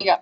Diga.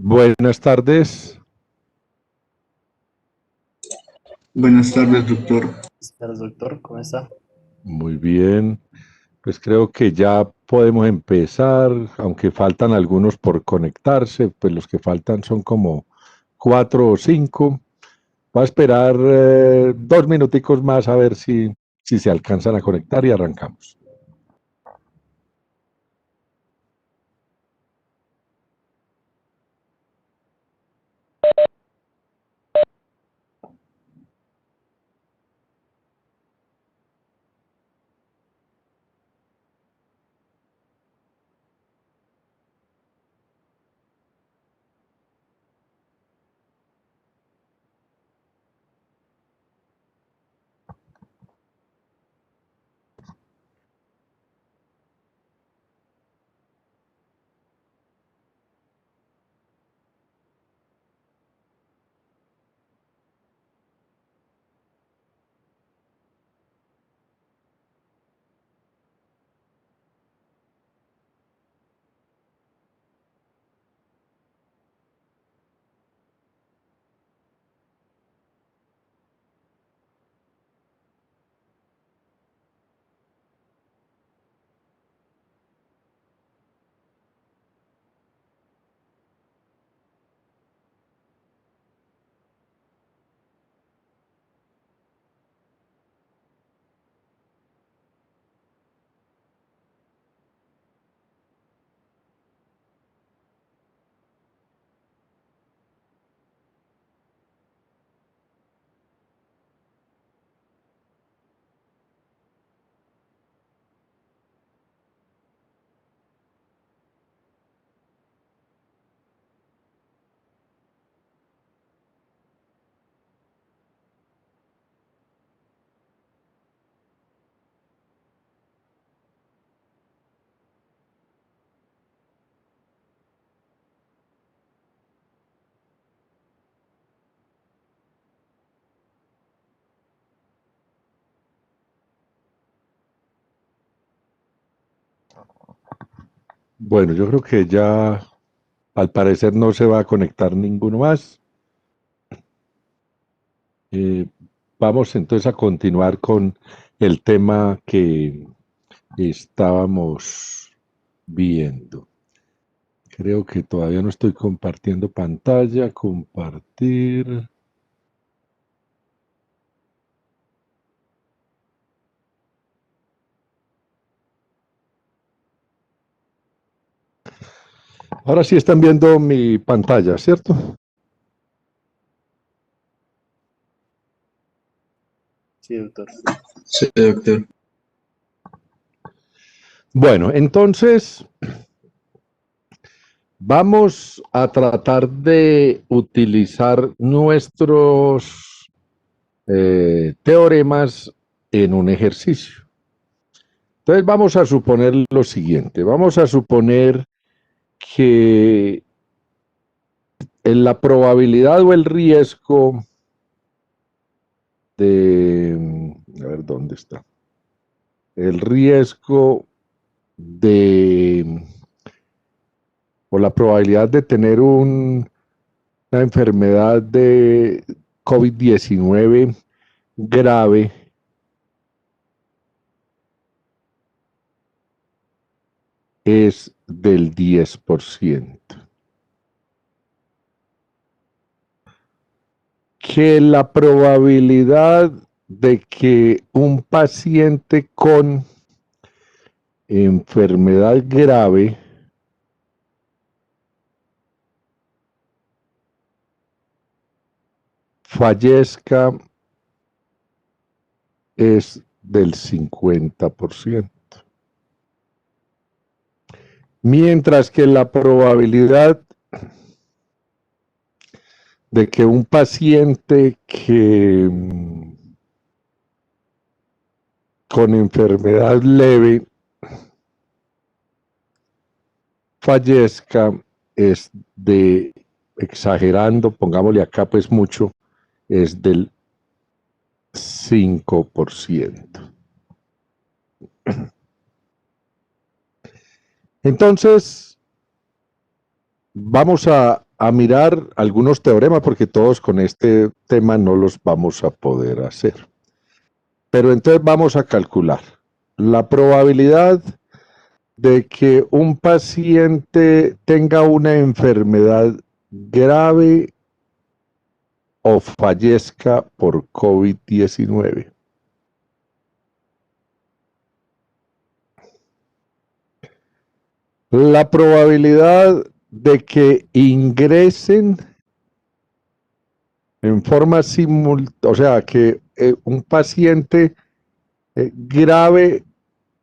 Buenas tardes. Buenas tardes, doctor. Buenas tardes, doctor. ¿Cómo está? Muy bien. Pues creo que ya podemos empezar, aunque faltan algunos por conectarse, pues los que faltan son como 4 o 5. Va a esperar 2 minuticos más a ver si se alcanzan a conectar y arrancamos. Bueno, yo creo que ya al parecer no se va a conectar ninguno más. Eh, Vamos entonces a continuar con el tema que estábamos viendo. Creo que todavía no estoy compartiendo pantalla. Compartir. Ahora sí están viendo mi pantalla, ¿cierto? Sí, doctor. Sí, doctor. Bueno, entonces vamos a tratar de utilizar nuestros teoremas en un ejercicio. Entonces vamos a suponer lo siguiente. Vamos a suponer que en la probabilidad o el riesgo de... A ver, ¿dónde está? El riesgo de... o la probabilidad de tener una enfermedad de COVID-19 grave es del 10%. Que la probabilidad de que un paciente con enfermedad grave fallezca es del 50%. Mientras que la probabilidad de que un paciente que con enfermedad leve fallezca es de, exagerando, pongámosle acá pues mucho, es del 5%. Entonces, vamos a a mirar algunos teoremas, porque todos con este tema no los vamos a poder hacer. Pero entonces vamos a calcular la probabilidad de que un paciente tenga una enfermedad grave o fallezca por COVID-19. La probabilidad de que ingresen en forma simultánea, o sea, que un paciente grave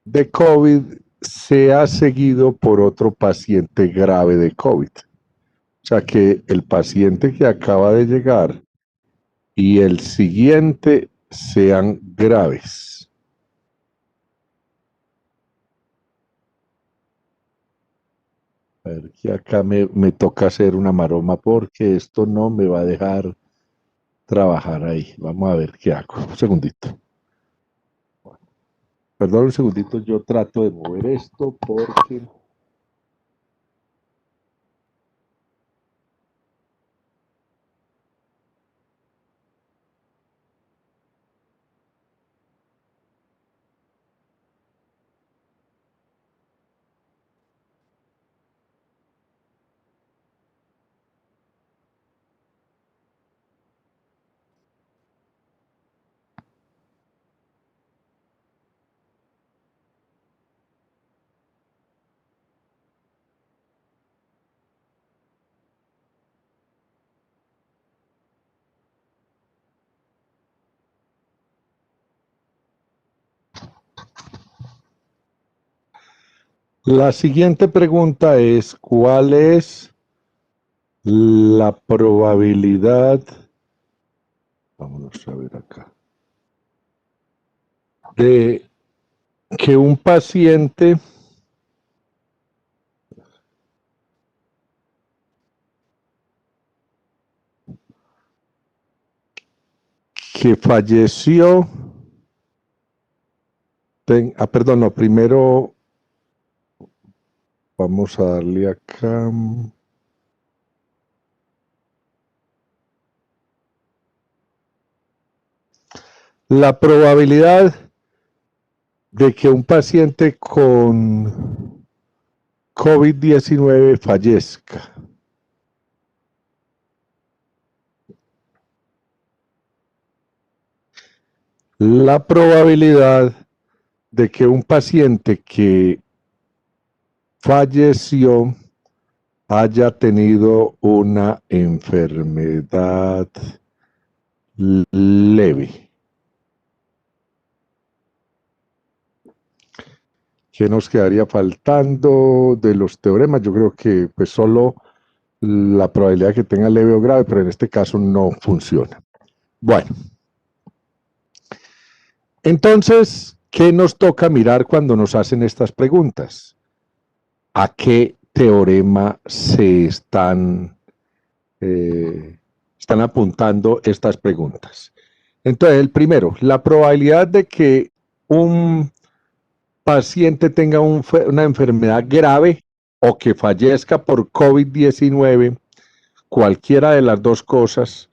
de COVID sea seguido por otro paciente grave de COVID. O sea, que el paciente que acaba de llegar y el siguiente sean graves. A ver, que acá me toca hacer una maroma porque esto no me va a dejar trabajar ahí. Vamos a ver qué hago. Un segundito. Perdón un segundito, yo trato de mover esto porque... La siguiente pregunta es, ¿cuál es la probabilidad, vamos a ver acá, de que un paciente que falleció, perdón, no, primero vamos a darle acá. La probabilidad de que un paciente con COVID-19 fallezca. La probabilidad de que un paciente que falleció haya tenido una enfermedad leve. ¿Qué nos quedaría faltando de los teoremas? Yo creo que pues solo la probabilidad de que tenga leve o grave, pero en este caso no funciona. Bueno. Entonces, ¿qué nos toca mirar cuando nos hacen estas preguntas? ¿A qué teorema se están apuntando estas preguntas? Entonces, el primero, la probabilidad de que un paciente tenga una enfermedad grave o que fallezca por COVID-19, cualquiera de las dos cosas.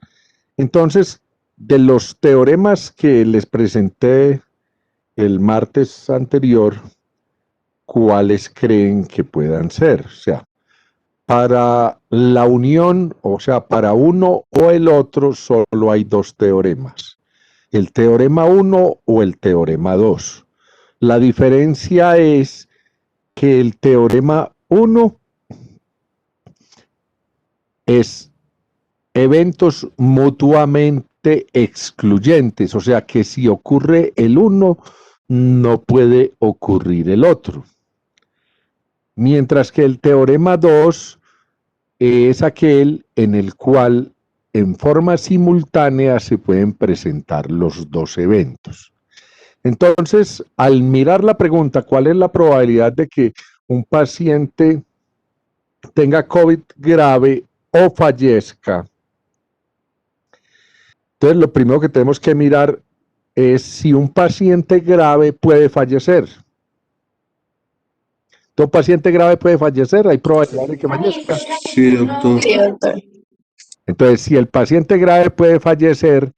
Entonces, de los teoremas que les presenté el martes anterior, ¿cuáles creen que puedan ser? O sea, para la unión, o sea, para uno o el otro, solo hay dos teoremas. El teorema 1 o el teorema 2. La diferencia es que el teorema 1 es eventos mutuamente excluyentes, o sea que si ocurre el uno, no puede ocurrir el otro. Mientras que el teorema 2 es aquel en el cual en forma simultánea se pueden presentar los dos eventos. Entonces, al mirar la pregunta, ¿cuál es la probabilidad de que un paciente tenga COVID grave o fallezca? Entonces, lo primero que tenemos que mirar es si un paciente grave puede fallecer. ¿Todo paciente grave puede fallecer? ¿Hay probabilidad de que fallezca? Sí, doctor. Sí, doctor. Entonces, si el paciente grave puede fallecer,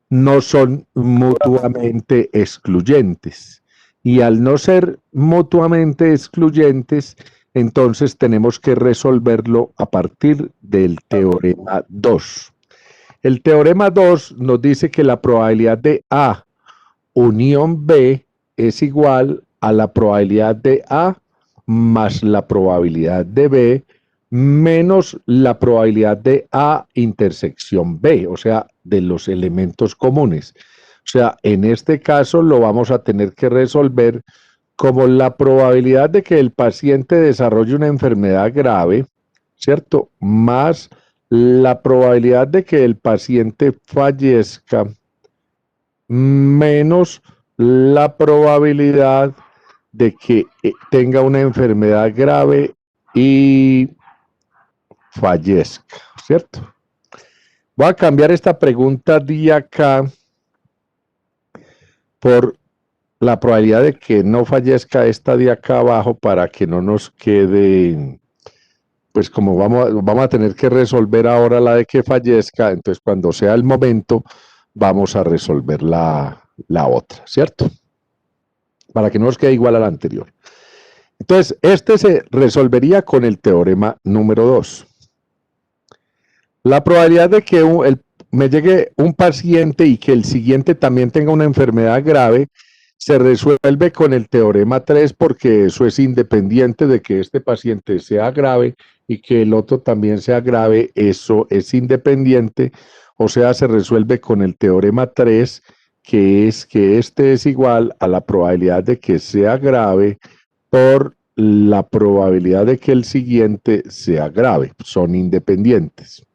no son mutuamente excluyentes. Y al no ser mutuamente excluyentes, entonces tenemos que resolverlo a partir del teorema 2. El teorema 2 nos dice que la probabilidad de A unión B es igual a la probabilidad de A más la probabilidad de B menos la probabilidad de A intersección B, o sea, de los elementos comunes. O sea, en este caso lo vamos a tener que resolver como la probabilidad de que el paciente desarrolle una enfermedad grave, ¿cierto? Más la probabilidad de que el paciente fallezca menos la probabilidad de que tenga una enfermedad grave y fallezca, ¿cierto? Voy a cambiar esta pregunta de acá por la probabilidad de que no fallezca esta de acá abajo para que no nos quede, pues como vamos a tener que resolver ahora la de que fallezca, entonces cuando sea el momento vamos a resolver la otra, ¿cierto? Para que no nos quede igual a la anterior. Entonces, este se resolvería con el teorema número 2. La probabilidad de que me llegue un paciente y que el siguiente también tenga una enfermedad grave se resuelve con el teorema 3 porque eso es independiente de que este paciente sea grave y que el otro también sea grave, eso es independiente, o sea, se resuelve con el teorema 3, que es que este es igual a la probabilidad de que sea grave por la probabilidad de que el siguiente sea grave, son independientes.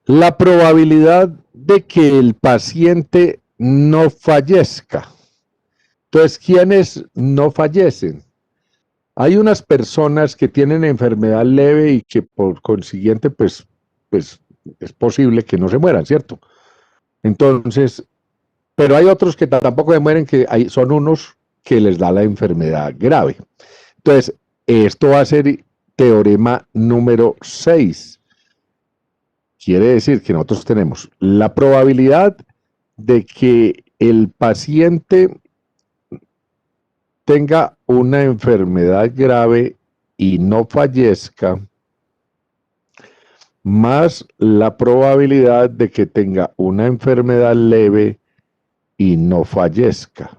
La probabilidad de que el paciente no fallezca. Entonces, ¿quiénes no fallecen? Hay unas personas que tienen enfermedad leve y que por consiguiente, pues es posible que no se mueran, ¿cierto? Entonces, pero hay otros que tampoco se mueren, que son unos que les da la enfermedad grave. Entonces, esto va a ser teorema número 6. Quiere decir que nosotros tenemos la probabilidad de que el paciente tenga una enfermedad grave y no fallezca, más la probabilidad de que tenga una enfermedad leve y no fallezca.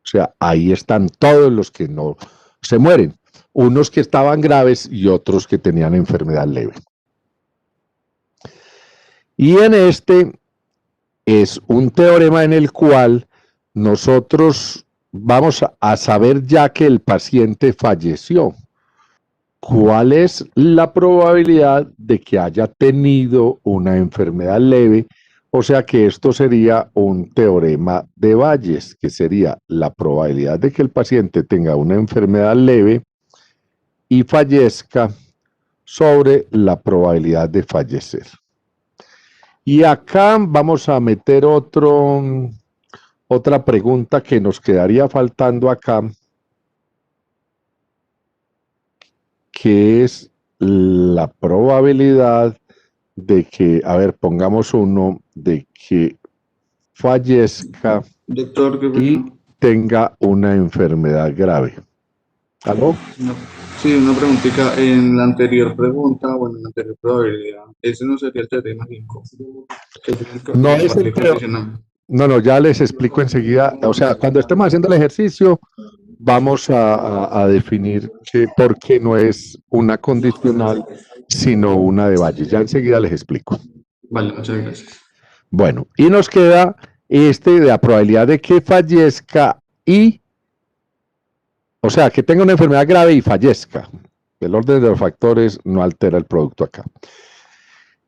O sea, ahí están todos los que no se mueren, unos que estaban graves y otros que tenían enfermedad leve. Y en este es un teorema en el cual nosotros vamos a saber ya que el paciente falleció. ¿Cuál es la probabilidad de que haya tenido una enfermedad leve? O sea que esto sería un teorema de Bayes, que sería la probabilidad de que el paciente tenga una enfermedad leve y fallezca sobre la probabilidad de fallecer. Y acá vamos a meter otra pregunta que nos quedaría faltando acá, que es la probabilidad de que, a ver, pongamos uno, de que fallezca Doctor, y tenga una enfermedad grave. ¿Aló? sí, una preguntita. En la anterior pregunta, bueno, en la anterior probabilidad, ese no sería el teorema 5. No es el teorema. No, ya les explico enseguida. O sea, cuando estemos haciendo el ejercicio, vamos a definir por qué no es una condicional, sino una de Bayes. Ya enseguida les explico. Vale, muchas gracias. Bueno, y nos queda de la probabilidad de que fallezca o sea, que tenga una enfermedad grave y fallezca. El orden de los factores no altera el producto acá.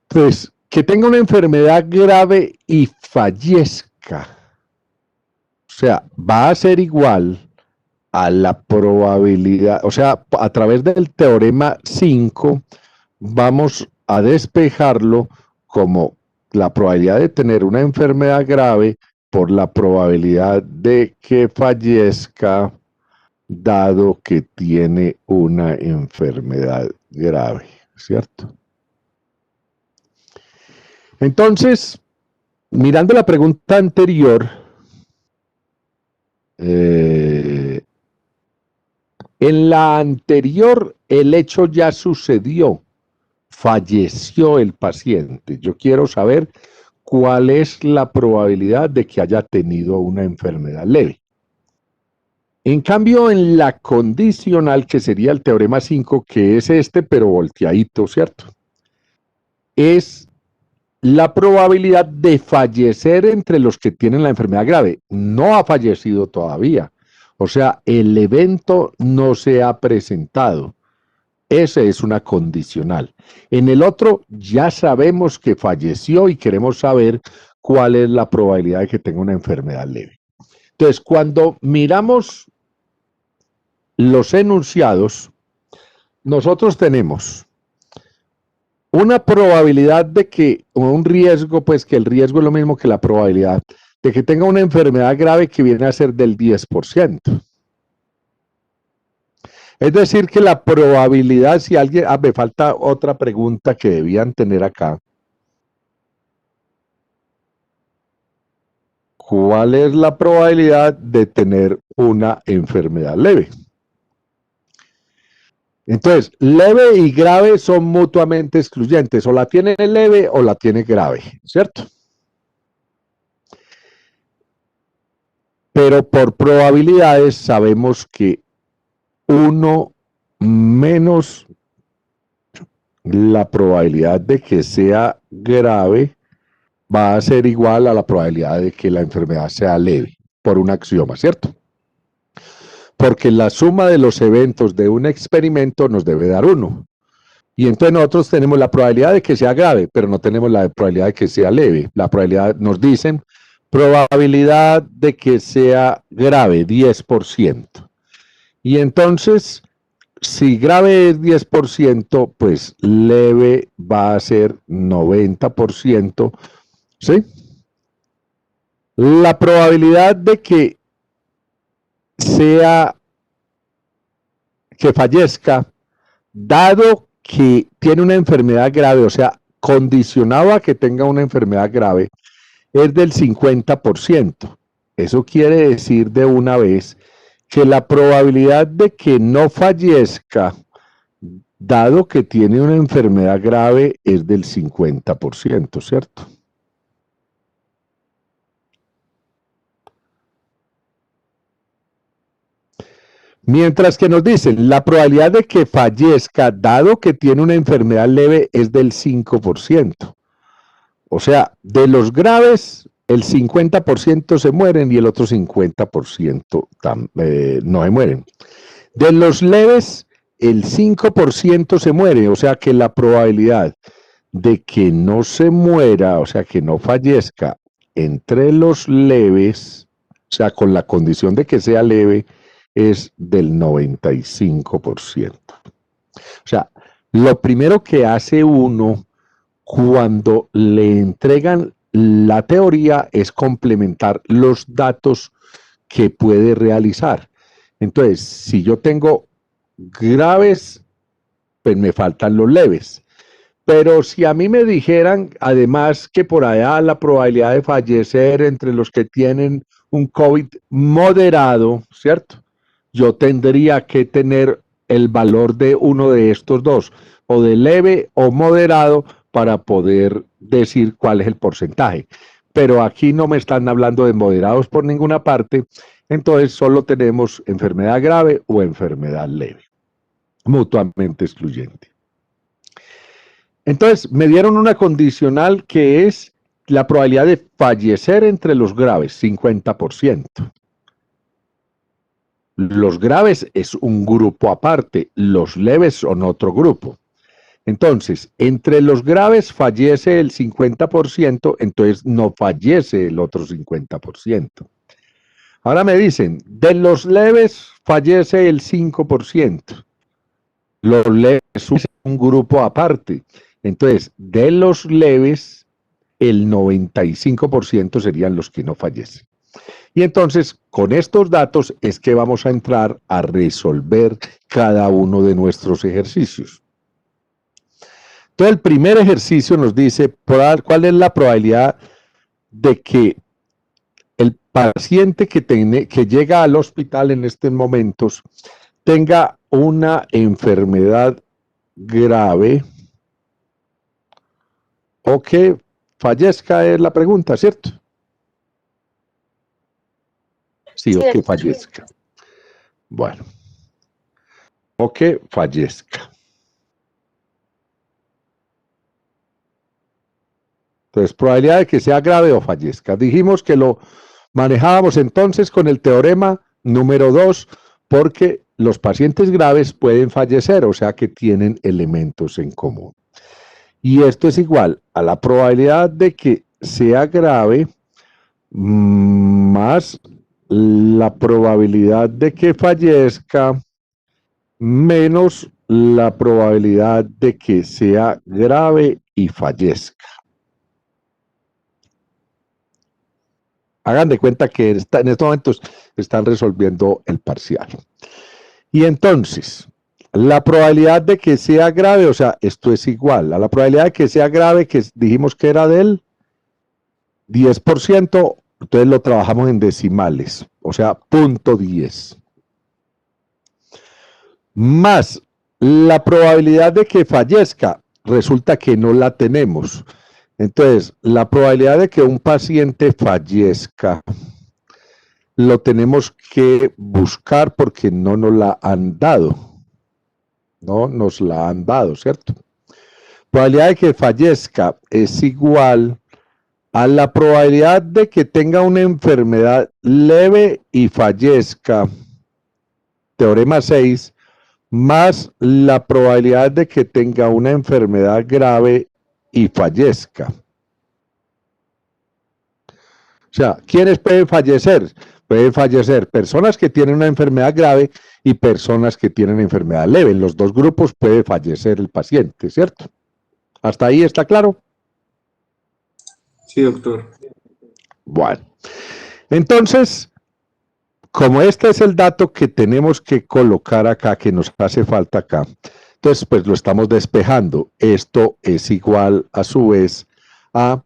Pues, que tenga una enfermedad grave y fallezca. O sea, va a ser igual a la probabilidad, o sea, a través del teorema 5, vamos a despejarlo como la probabilidad de tener una enfermedad grave por la probabilidad de que fallezca dado que tiene una enfermedad grave, ¿cierto? Entonces, mirando la pregunta anterior, en la anterior el hecho ya sucedió, falleció el paciente. Yo quiero saber cuál es la probabilidad de que haya tenido una enfermedad leve. En cambio, en la condicional, que sería el teorema 5, que es este, pero volteadito, ¿cierto? Es la probabilidad de fallecer entre los que tienen la enfermedad grave. No ha fallecido todavía. O sea, el evento no se ha presentado. Esa es una condicional. En el otro ya sabemos que falleció y queremos saber cuál es la probabilidad de que tenga una enfermedad leve. Entonces, cuando miramos los enunciados, nosotros tenemos una probabilidad de que, o un riesgo, pues que el riesgo es lo mismo que la probabilidad de que tenga una enfermedad grave que viene a ser del 10%. Es decir, que la probabilidad, si alguien, me falta otra pregunta que debían tener acá. ¿Cuál es la probabilidad de tener una enfermedad leve? Entonces, leve y grave son mutuamente excluyentes. O la tiene leve o la tiene grave, ¿cierto? Pero por probabilidades sabemos que 1 menos la probabilidad de que sea grave va a ser igual a la probabilidad de que la enfermedad sea leve, por un axioma, ¿cierto? Porque la suma de los eventos de un experimento nos debe dar 1. Y entonces nosotros tenemos la probabilidad de que sea grave, pero no tenemos la probabilidad de que sea leve. La probabilidad, nos dicen, probabilidad de que sea grave, 10%. Y entonces, si grave es 10%, pues leve va a ser 90%, ¿sí? La probabilidad de que fallezca, dado que tiene una enfermedad grave, o sea, condicionado a que tenga una enfermedad grave, es del 50%. Eso quiere decir de una vez que la probabilidad de que no fallezca, dado que tiene una enfermedad grave, es del 50%, ¿cierto? Mientras que nos dicen, la probabilidad de que fallezca, dado que tiene una enfermedad leve, es del 5%. O sea, de los graves, el 50% se mueren y el otro 50% no se mueren. De los leves, el 5% se muere, o sea que la probabilidad de que no se muera, o sea que no fallezca entre los leves, o sea, con la condición de que sea leve, es del 95%. O sea, lo primero que hace uno cuando le entregan la teoría es complementar los datos que puede realizar. Entonces, si yo tengo graves, pues me faltan los leves. Pero si a mí me dijeran, además, que por allá la probabilidad de fallecer entre los que tienen un COVID moderado, ¿cierto? Yo tendría que tener el valor de uno de estos dos, o de leve o moderado, para poder decir cuál es el porcentaje. Pero aquí no me están hablando de moderados por ninguna parte, entonces solo tenemos enfermedad grave o enfermedad leve, mutuamente excluyente. Entonces, me dieron una condicional que es la probabilidad de fallecer entre los graves, 50%. Los graves es un grupo aparte, los leves son otro grupo. Entonces, entre los graves fallece el 50%, entonces no fallece el otro 50%. Ahora me dicen, de los leves fallece el 5%. Los leves es un grupo aparte. Entonces, de los leves, el 95% serían los que no fallecen. Y entonces, con estos datos es que vamos a entrar a resolver cada uno de nuestros ejercicios. Entonces, el primer ejercicio nos dice cuál es la probabilidad de que el paciente que llega al hospital en estos momentos tenga una enfermedad grave o que fallezca, es la pregunta, ¿cierto? Sí, o que fallezca. Bueno, o que fallezca. Entonces, probabilidad de que sea grave o fallezca. Dijimos que lo manejábamos entonces con el teorema número 2, porque los pacientes graves pueden fallecer, o sea que tienen elementos en común. Y esto es igual a la probabilidad de que sea grave más la probabilidad de que fallezca menos la probabilidad de que sea grave y fallezca. Hagan de cuenta que en estos momentos están resolviendo el parcial. Y entonces, la probabilidad de que sea grave, o sea, esto es igual a la probabilidad de que sea grave, que dijimos que era del 10%, entonces lo trabajamos en decimales, o sea, 0.10. Más la probabilidad de que fallezca, resulta que no la tenemos. Entonces, la probabilidad de que un paciente fallezca lo tenemos que buscar porque no nos la han dado. No nos la han dado, ¿cierto? Probabilidad de que fallezca es igual a la probabilidad de que tenga una enfermedad leve y fallezca, teorema 6, más la probabilidad de que tenga una enfermedad grave y fallezca. O sea, ¿quiénes pueden fallecer? Pueden fallecer personas que tienen una enfermedad grave y personas que tienen enfermedad leve. En los dos grupos puede fallecer el paciente, ¿cierto? ¿Hasta ahí está claro? Sí, doctor. Bueno, entonces, como este es el dato que tenemos que colocar acá, que nos hace falta acá, entonces pues lo estamos despejando. Esto es igual a su vez a,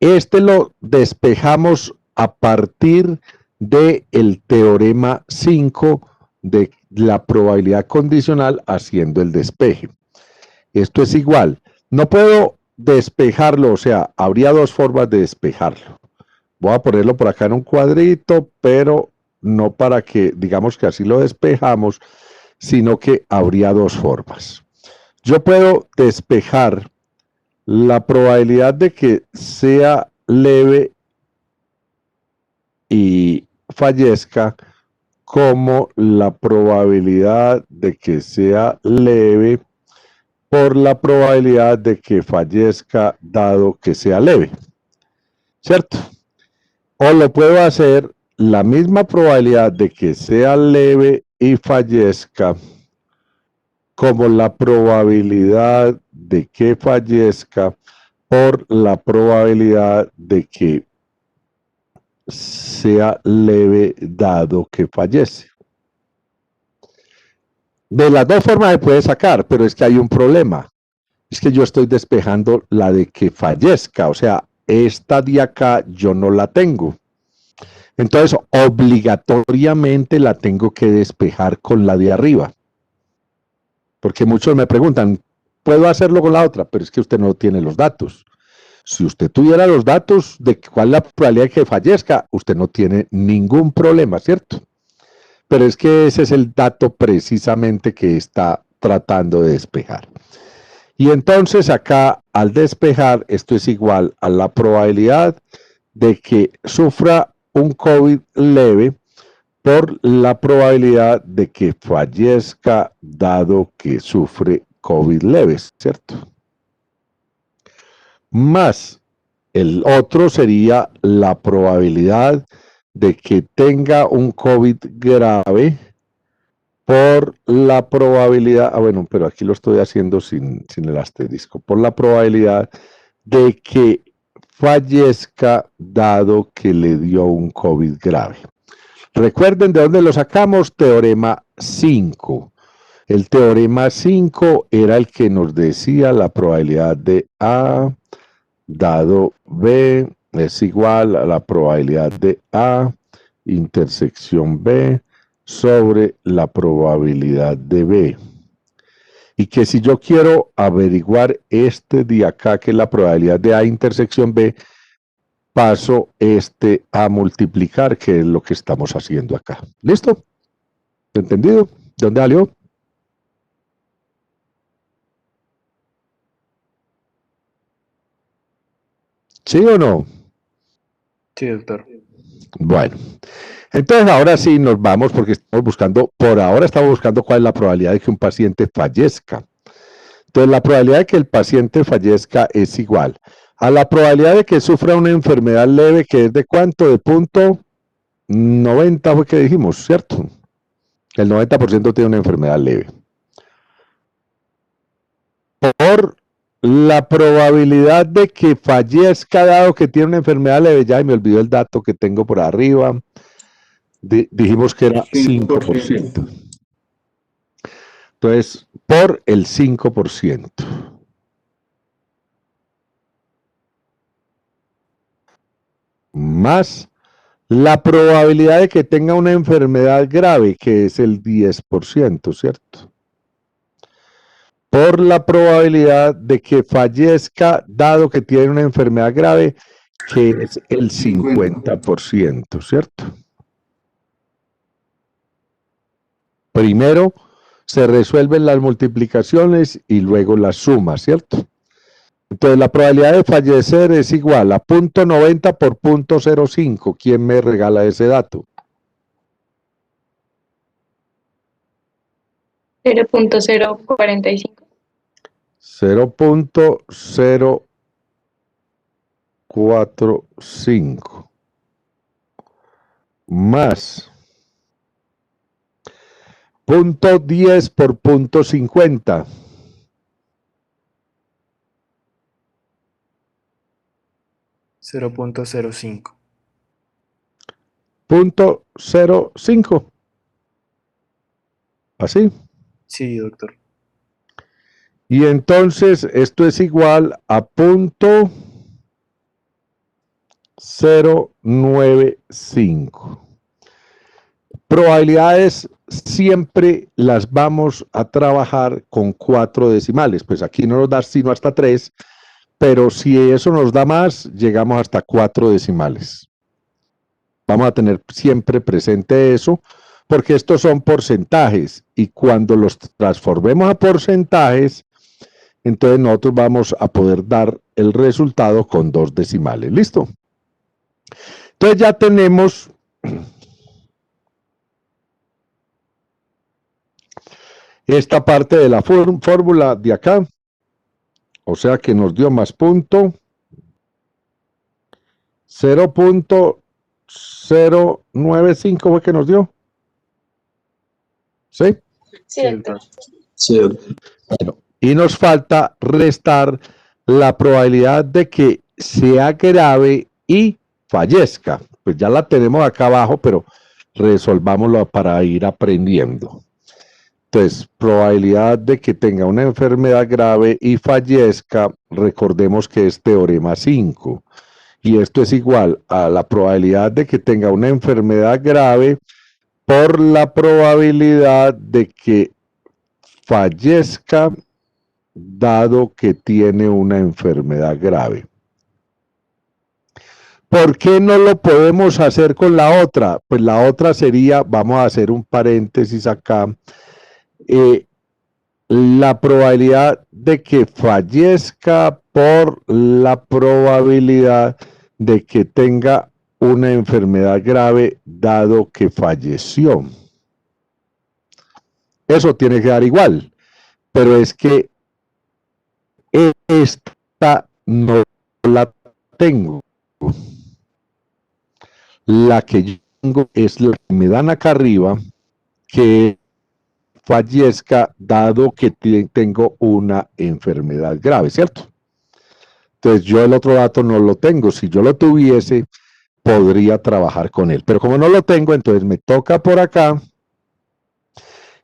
este lo despejamos a partir del teorema 5 de la probabilidad condicional haciendo el despeje. Esto es igual. No puedo despejarlo, o sea, habría dos formas de despejarlo. Voy a ponerlo por acá en un cuadrito, pero no para que digamos que así lo despejamos, sino que habría dos formas. Yo puedo despejar la probabilidad de que sea leve y fallezca como la probabilidad de que sea leve por la probabilidad de que fallezca dado que sea leve, ¿cierto? O lo puedo hacer la misma probabilidad de que sea leve y fallezca como la probabilidad de que fallezca por la probabilidad de que sea leve dado que fallece. De las dos formas se puede sacar, pero es que hay un problema. Es que yo estoy despejando la de que fallezca, o sea, esta de acá yo no la tengo. Entonces, obligatoriamente la tengo que despejar con la de arriba. Porque muchos me preguntan, ¿puedo hacerlo con la otra? Pero es que usted no tiene los datos. Si usted tuviera los datos de cuál es la probabilidad de que fallezca, usted no tiene ningún problema, ¿cierto? Pero es que ese es el dato precisamente que está tratando de despejar. Y entonces acá, al despejar, esto es igual a la probabilidad de que sufra un COVID leve por la probabilidad de que fallezca dado que sufre COVID leves, ¿cierto? Más el otro sería la probabilidad de que tenga un COVID grave por la probabilidad, bueno, pero aquí lo estoy haciendo sin el asterisco, por la probabilidad de que fallezca dado que le dio un COVID grave. Recuerden de dónde lo sacamos, teorema 5. El teorema 5 era el que nos decía la probabilidad de A dado B es igual a la probabilidad de A intersección B sobre la probabilidad de B. Y que si yo quiero averiguar este de acá, que es la probabilidad de A intersección B, paso este a multiplicar, que es lo que estamos haciendo acá. ¿Listo? ¿Entendido? ¿De dónde salió? ¿Sí o no? Sí, doctor. Bueno, entonces ahora sí nos vamos porque estamos buscando, por ahora estamos buscando cuál es la probabilidad de que un paciente fallezca. Entonces la probabilidad de que el paciente fallezca es igual a la probabilidad de que sufra una enfermedad leve, que es de cuánto, de punto 90 fue que dijimos, ¿cierto? El 90% tiene una enfermedad leve. Por la probabilidad de que fallezca dado que tiene una enfermedad leve, ya me olvidó el dato que tengo por arriba, dijimos que era 5%. Entonces, por el 5%. Más la probabilidad de que tenga una enfermedad grave, que es el 10%, ¿cierto? Por la probabilidad de que fallezca dado que tiene una enfermedad grave, que es el 50%, ¿cierto? Primero se resuelven las multiplicaciones y luego las sumas, ¿cierto? Entonces la probabilidad de fallecer es igual a 0.90 por 0.05. ¿Quién me regala ese dato? 0.045. 0.045 más 0.10 por 0.50. 0.05. 0.05. ¿Así? Sí, doctor. Y entonces esto es igual a 0.095. Probabilidades siempre las vamos a trabajar con 4 decimales. Pues aquí no nos da sino hasta 3, pero si eso nos da más, llegamos hasta 4 decimales. Vamos a tener siempre presente eso, porque estos son porcentajes, y cuando los transformemos a porcentajes, entonces nosotros vamos a poder dar el resultado con 2 decimales. ¿Listo? Entonces ya tenemos esta parte de la fórmula de acá, o sea que nos dio más punto 0.095 fue que nos dio. ¿Sí? Sí, doctor. Sí, doctor. Bueno, y nos falta restar la probabilidad de que sea grave y fallezca. Pues ya la tenemos acá abajo, pero resolvámoslo para ir aprendiendo. Entonces, probabilidad de que tenga una enfermedad grave y fallezca, recordemos que es teorema 5. Y esto es igual a la probabilidad de que tenga una enfermedad grave por la probabilidad de que fallezca dado que tiene una enfermedad grave. ¿Por qué no lo podemos hacer con la otra? Pues la otra sería, vamos a hacer un paréntesis acá, la probabilidad de que fallezca por la probabilidad de que tenga una enfermedad grave dado que falleció. Eso tiene que dar igual, pero es que esta no la tengo. La que yo tengo es la que me dan acá arriba, que fallezca dado que tengo una enfermedad grave, ¿cierto? Entonces yo el otro dato no lo tengo. Si yo lo tuviese, podría trabajar con él. Pero como no lo tengo, entonces me toca por acá.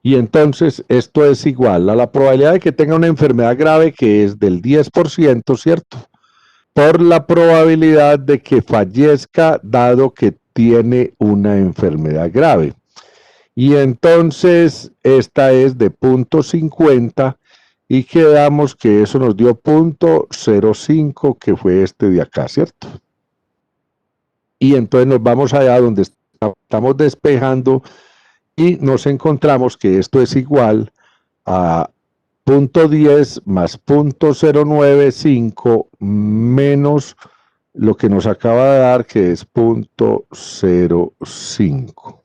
Y entonces esto es igual a la probabilidad de que tenga una enfermedad grave, que es del 10%, ¿cierto? Por la probabilidad de que fallezca dado que tiene una enfermedad grave. Y entonces esta es de 0.50 y quedamos que eso nos dio 0.05, que fue este de acá, ¿cierto? Y entonces nos vamos allá donde estamos despejando y nos encontramos que esto es igual a 0.10 más 0.095 menos lo que nos acaba de dar, que es 0.05.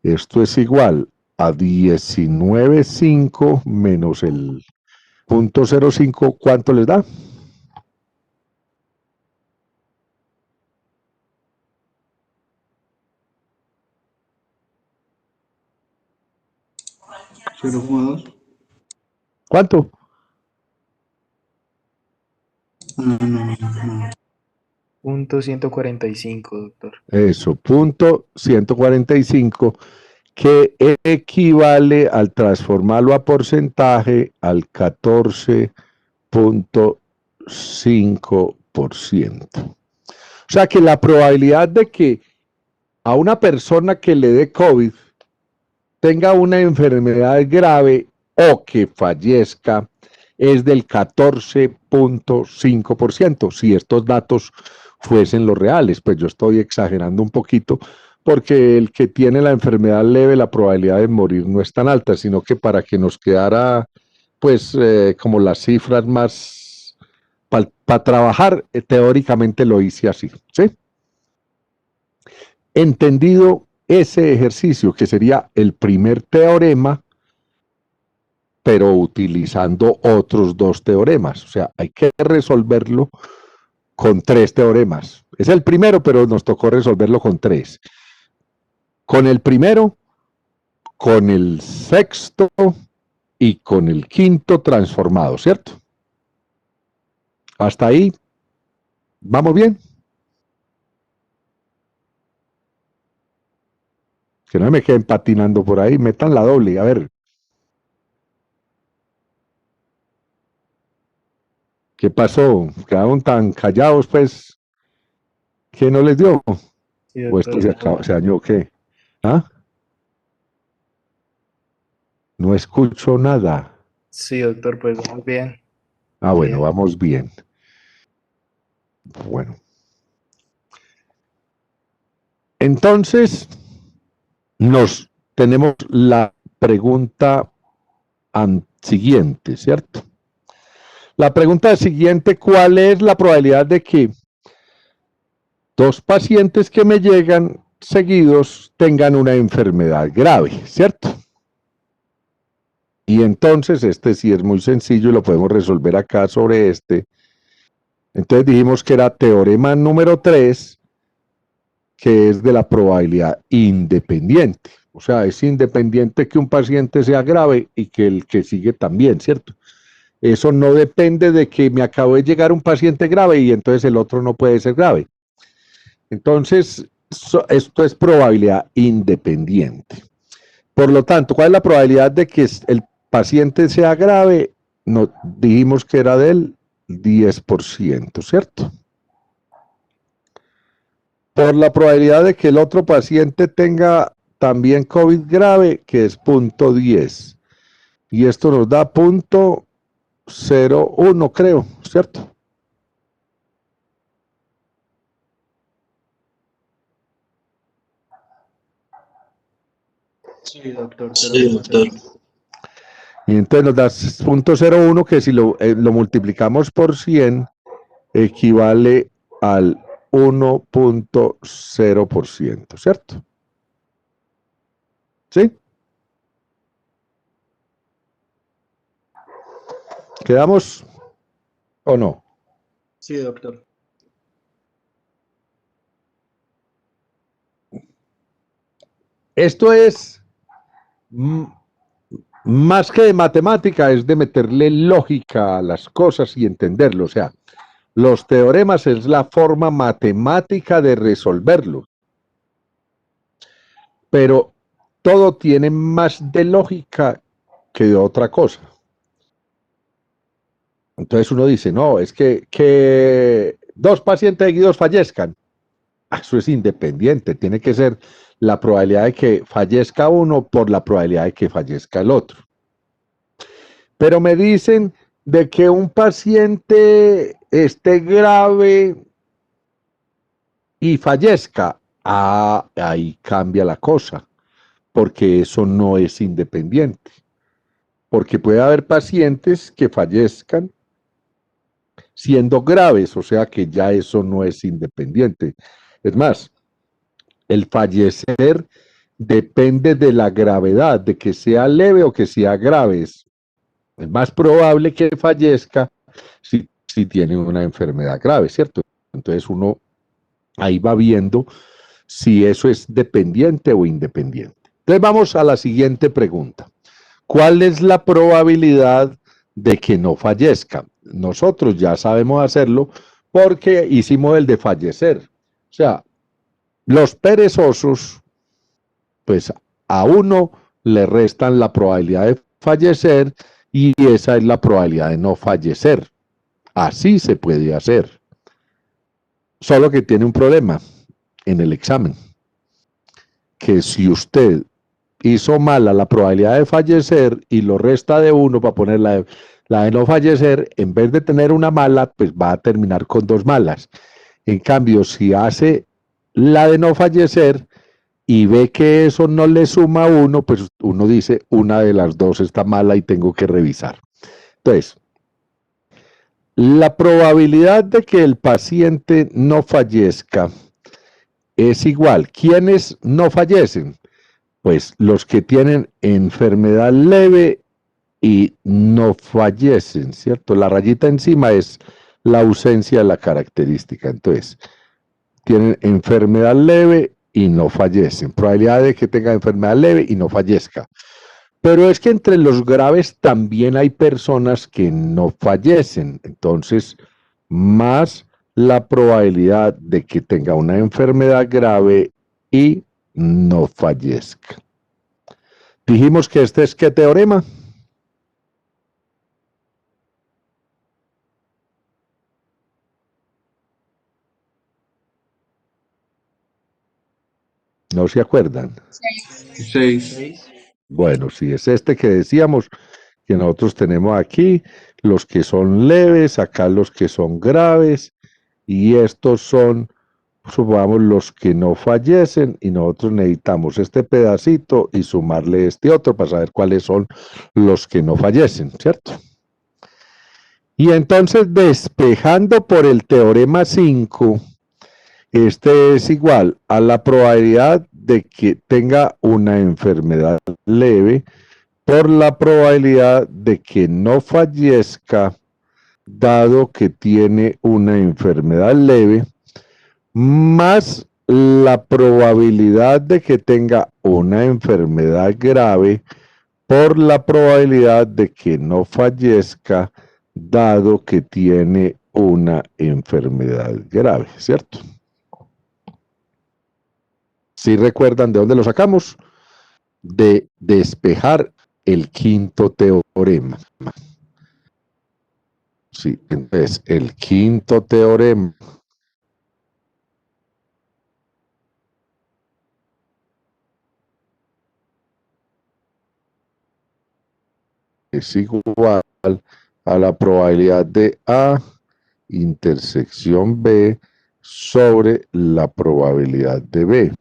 Esto es igual a 19.5 menos el 0.05, ¿cuánto les da? ¿0,2? ¿Cuánto? No, no, no. Punto 145, doctor. Eso, 0.145, que equivale al transformarlo a porcentaje al 14.5%. O sea que la probabilidad de que a una persona que le dé COVID tenga una enfermedad grave o que fallezca es del 14.5%. Si estos datos fuesen los reales, pues yo estoy exagerando un poquito, porque el que tiene la enfermedad leve, la probabilidad de morir no es tan alta, sino que para que nos quedara, pues, como las cifras más, para trabajar, teóricamente lo hice así, ¿sí? Entendido ese ejercicio, que sería el primer teorema, pero utilizando otros dos teoremas. O sea, hay que resolverlo con 3 teoremas. Es el primero, pero nos tocó resolverlo con 3. Con el primero, con el sexto y con el quinto transformado, ¿cierto? Hasta ahí, ¿vamos bien? Que no me queden patinando por ahí, metan la doble, a ver. ¿Qué pasó? Quedaron tan callados, pues, ¿qué no les dio? Sí, ¿O esto doctor. se dañó o qué? ¿Ah? No escucho nada. Sí, doctor, pues vamos bien. Ah, bueno, Bien. vamos bien. Bueno. Entonces, nos tenemos la pregunta siguiente, ¿cierto? La pregunta siguiente, ¿cuál es la probabilidad de que 2 pacientes que me llegan seguidos tengan una enfermedad grave, ¿cierto? Y entonces, este sí es muy sencillo y lo podemos resolver acá sobre este. Entonces dijimos que era teorema número 3, que es de la probabilidad independiente. O sea, es independiente que un paciente sea grave y que el que sigue también, ¿cierto? Eso no depende de que me acabo de llegar un paciente grave y entonces el otro no puede ser grave. Entonces, esto es probabilidad independiente. Por lo tanto, ¿cuál es la probabilidad de que el paciente sea grave? No, dijimos que era del 10%, ¿cierto? Por la probabilidad de que el otro paciente tenga también COVID grave, que es 0.10. Y esto nos da 0.01, creo, ¿cierto? Sí, doctor, Sí, doctor. Y entonces nos da 0.01, que si lo multiplicamos por 100, equivale al 1.0%, ¿cierto? ¿Sí? ¿Quedamos o no? Sí, doctor. Esto es más que de matemática, es de meterle lógica a las cosas y entenderlo. O sea, Los teoremas es la forma matemática de resolverlo, pero todo tiene más de lógica que de otra cosa. Entonces uno dice, no, es que dos pacientes seguidos fallezcan. Eso es independiente, tiene que ser la probabilidad de que fallezca uno por la probabilidad de que fallezca el otro. Pero me dicen de que un paciente esté grave y fallezca. Ah, ahí cambia la cosa, porque eso no es independiente. Porque puede haber pacientes que fallezcan siendo graves, o sea que ya eso no es independiente. Es más, el fallecer depende de la gravedad, de que sea leve o que sea grave. Es más probable que fallezca si tiene una enfermedad grave, ¿cierto? Entonces uno ahí va viendo si eso es dependiente o independiente. Entonces vamos a la siguiente pregunta. ¿Cuál es la probabilidad de que no fallezca? Nosotros ya sabemos hacerlo porque hicimos el de fallecer. O sea, los perezosos, pues a uno le restan la probabilidad de fallecer y esa es la probabilidad de no fallecer. Así se puede hacer. Solo que tiene un problema en el examen, que si usted hizo mala la probabilidad de fallecer y lo resta de uno para poner la de no fallecer, en vez de tener una mala, pues va a terminar con dos malas. En cambio, si hace la de no fallecer y ve que eso no le suma a uno, pues uno dice, una de las dos está mala y tengo que revisar. Entonces, la probabilidad de que el paciente no fallezca es igual. ¿Quiénes no fallecen? Pues los que tienen enfermedad leve y no fallecen, ¿cierto? La rayita encima es la ausencia de la característica. Entonces, tienen enfermedad leve y no fallecen. Probabilidad de que tenga enfermedad leve y no fallezca. Pero es que entre los graves también hay personas que no fallecen. Entonces, más la probabilidad de que tenga una enfermedad grave y no fallezca. Dijimos que este es ¿qué teorema? ¿No se acuerdan? 6. 6. Bueno, sí, es este que decíamos que nosotros tenemos aquí, los que son leves, acá los que son graves, y estos son, supongamos, los que no fallecen, y nosotros necesitamos este pedacito y sumarle este otro para saber cuáles son los que no fallecen, ¿cierto? Y entonces, despejando por el teorema 5, este es igual a la probabilidad de que tenga una enfermedad leve por la probabilidad de que no fallezca dado que tiene una enfermedad leve, más la probabilidad de que tenga una enfermedad grave por la probabilidad de que no fallezca dado que tiene una enfermedad grave, ¿cierto? ¿Sí recuerdan de dónde lo sacamos? De despejar el quinto teorema. Sí, entonces el quinto teorema es igual a la probabilidad de A intersección B sobre la probabilidad de B.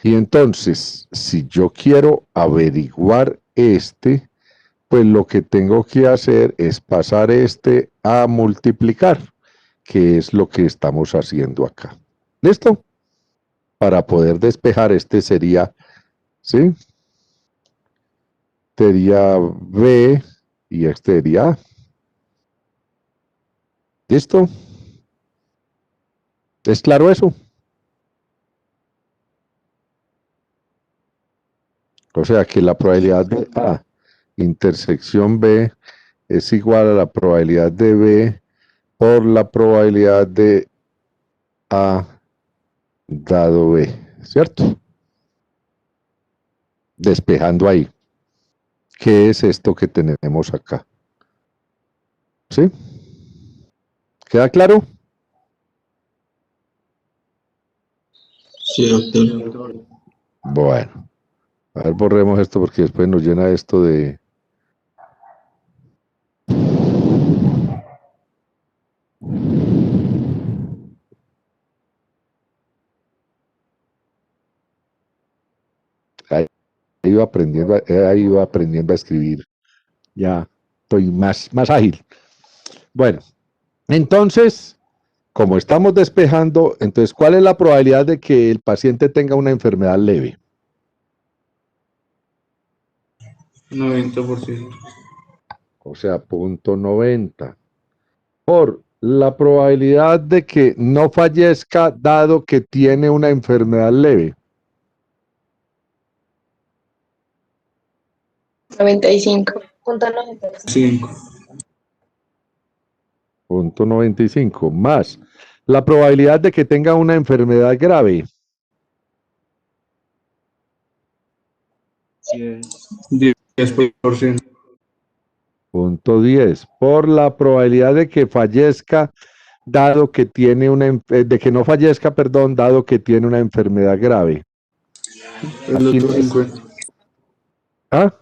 Y entonces, si yo quiero averiguar este, pues lo que tengo que hacer es pasar este a multiplicar, que es lo que estamos haciendo acá. ¿Listo? Para poder despejar este sería, ¿sí? Sería B y este sería A. ¿Listo? ¿Es claro eso? O sea que la probabilidad de A intersección B es igual a la probabilidad de B por la probabilidad de A dado B, ¿cierto? Despejando ahí. ¿Qué es esto que tenemos acá? ¿Sí? ¿Queda claro? Sí, Sí, doctor. doctor. Bueno, a ver, borremos esto porque después nos llena esto de... Ahí ahí iba aprendiendo a escribir. Ya estoy más ágil. Bueno, entonces, como estamos despejando, entonces, ¿cuál es la probabilidad de que el paciente tenga una enfermedad leve? 90%. O sea, 0.90. Por la probabilidad de que no fallezca dado que tiene una enfermedad leve. 95.95. 0.95 más la probabilidad de que tenga una enfermedad grave. 10. 10%. 0.10 por la probabilidad de que fallezca dado que tiene de que no fallezca, perdón, dado que tiene una enfermedad grave. El Aquí otro no es. 50. ¿Ah?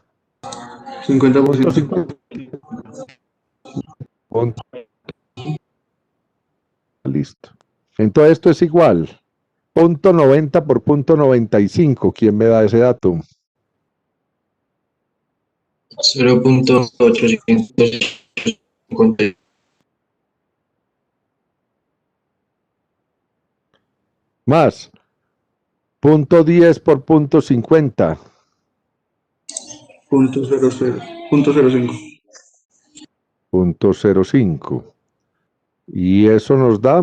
50%. 50. Listo. Entonces esto es igual. 0.90 por 0.95. ¿Quién me da ese dato? 0.850. Más 0.10 por 0.50. 0.05. 0.05. Y eso nos da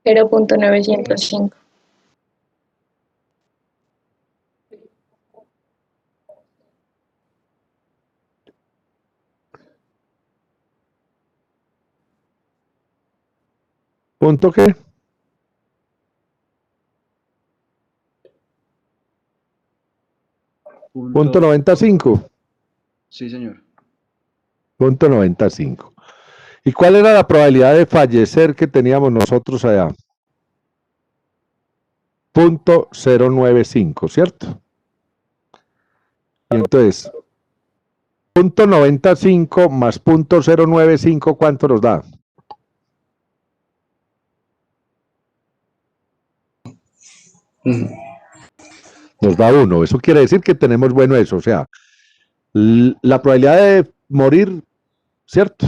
0.905. ¿punto qué? Punto 95. Sí, señor. Punto 95. ¿Y cuál era la probabilidad de fallecer que teníamos nosotros allá? 0.095, ¿cierto? Y entonces, 0.95 más 0.095, ¿cuánto nos da? Nos da 1. Eso quiere decir que tenemos bueno eso. O sea, la probabilidad de morir, ¿cierto?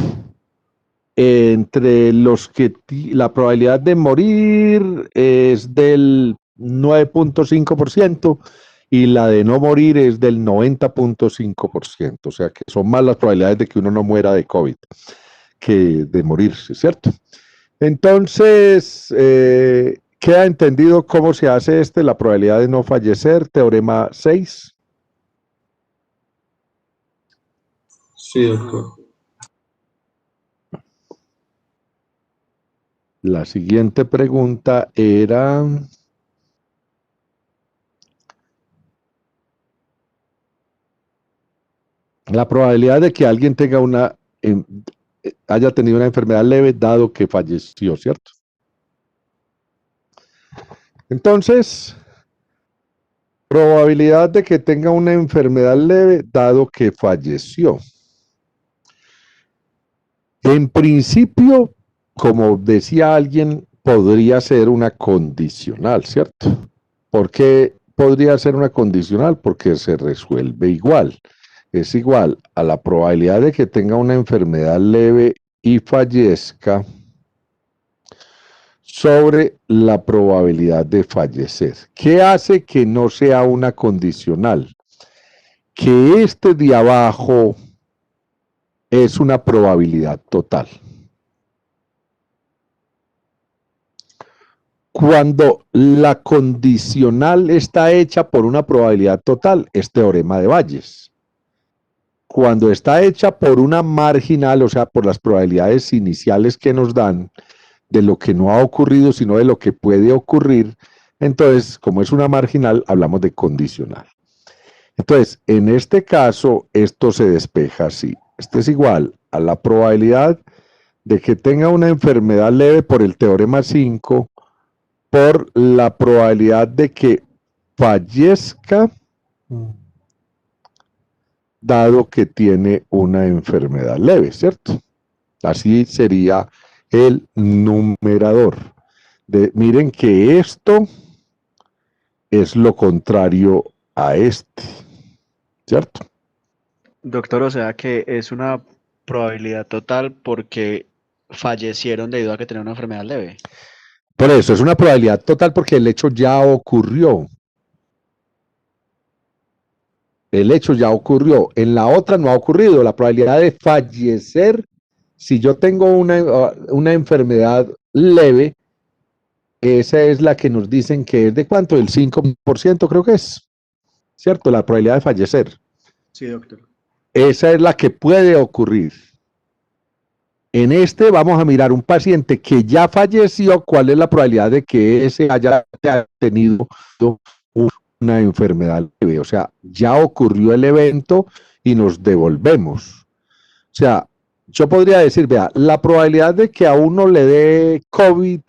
Entre los que la probabilidad de morir es del 9.5% y la de no morir es del 90.5%. O sea que son más las probabilidades de que uno no muera de COVID que de morirse, ¿cierto? Entonces, queda entendido cómo se hace la probabilidad de no fallecer, teorema 6. Sí, doctor. La siguiente pregunta era... la probabilidad de que alguien tenga haya tenido una enfermedad leve dado que falleció, ¿cierto? Entonces, probabilidad de que tenga una enfermedad leve dado que falleció. En principio, como decía alguien, podría ser una condicional, ¿cierto? ¿Por qué podría ser una condicional? Porque se resuelve igual. Es igual a la probabilidad de que tenga una enfermedad leve y fallezca sobre la probabilidad de fallecer. ¿Qué hace que no sea una condicional? Que este de abajo es una probabilidad total. Cuando la condicional está hecha por una probabilidad total, es teorema de Bayes. cuando está hecha por una marginal, o sea, por las probabilidades iniciales que nos dan de lo que no ha ocurrido, sino de lo que puede ocurrir, entonces, como es una marginal, hablamos de condicional. Entonces, en este caso, esto se despeja así. Esto es igual a la probabilidad de que tenga una enfermedad leve por el teorema 5 por la probabilidad de que fallezca dado que tiene una enfermedad leve, ¿cierto? Así sería el numerador. Miren que esto es lo contrario a este, ¿cierto? Doctor, o sea que es una probabilidad total porque fallecieron debido a que tenían una enfermedad leve. Por eso es una probabilidad total porque el hecho ya ocurrió. El hecho ya ocurrió. En la otra no ha ocurrido. La probabilidad de fallecer, si yo tengo una enfermedad leve, esa es la que nos dicen que es de cuánto, el 5% creo que es, ¿cierto? La probabilidad de fallecer. Sí, doctor. Esa es la que puede ocurrir. En este vamos a mirar un paciente que ya falleció, ¿cuál es la probabilidad de que ese haya tenido una enfermedad leve? O sea, ya ocurrió el evento y nos devolvemos. O sea, yo podría decir, vea, la probabilidad de que a uno le dé COVID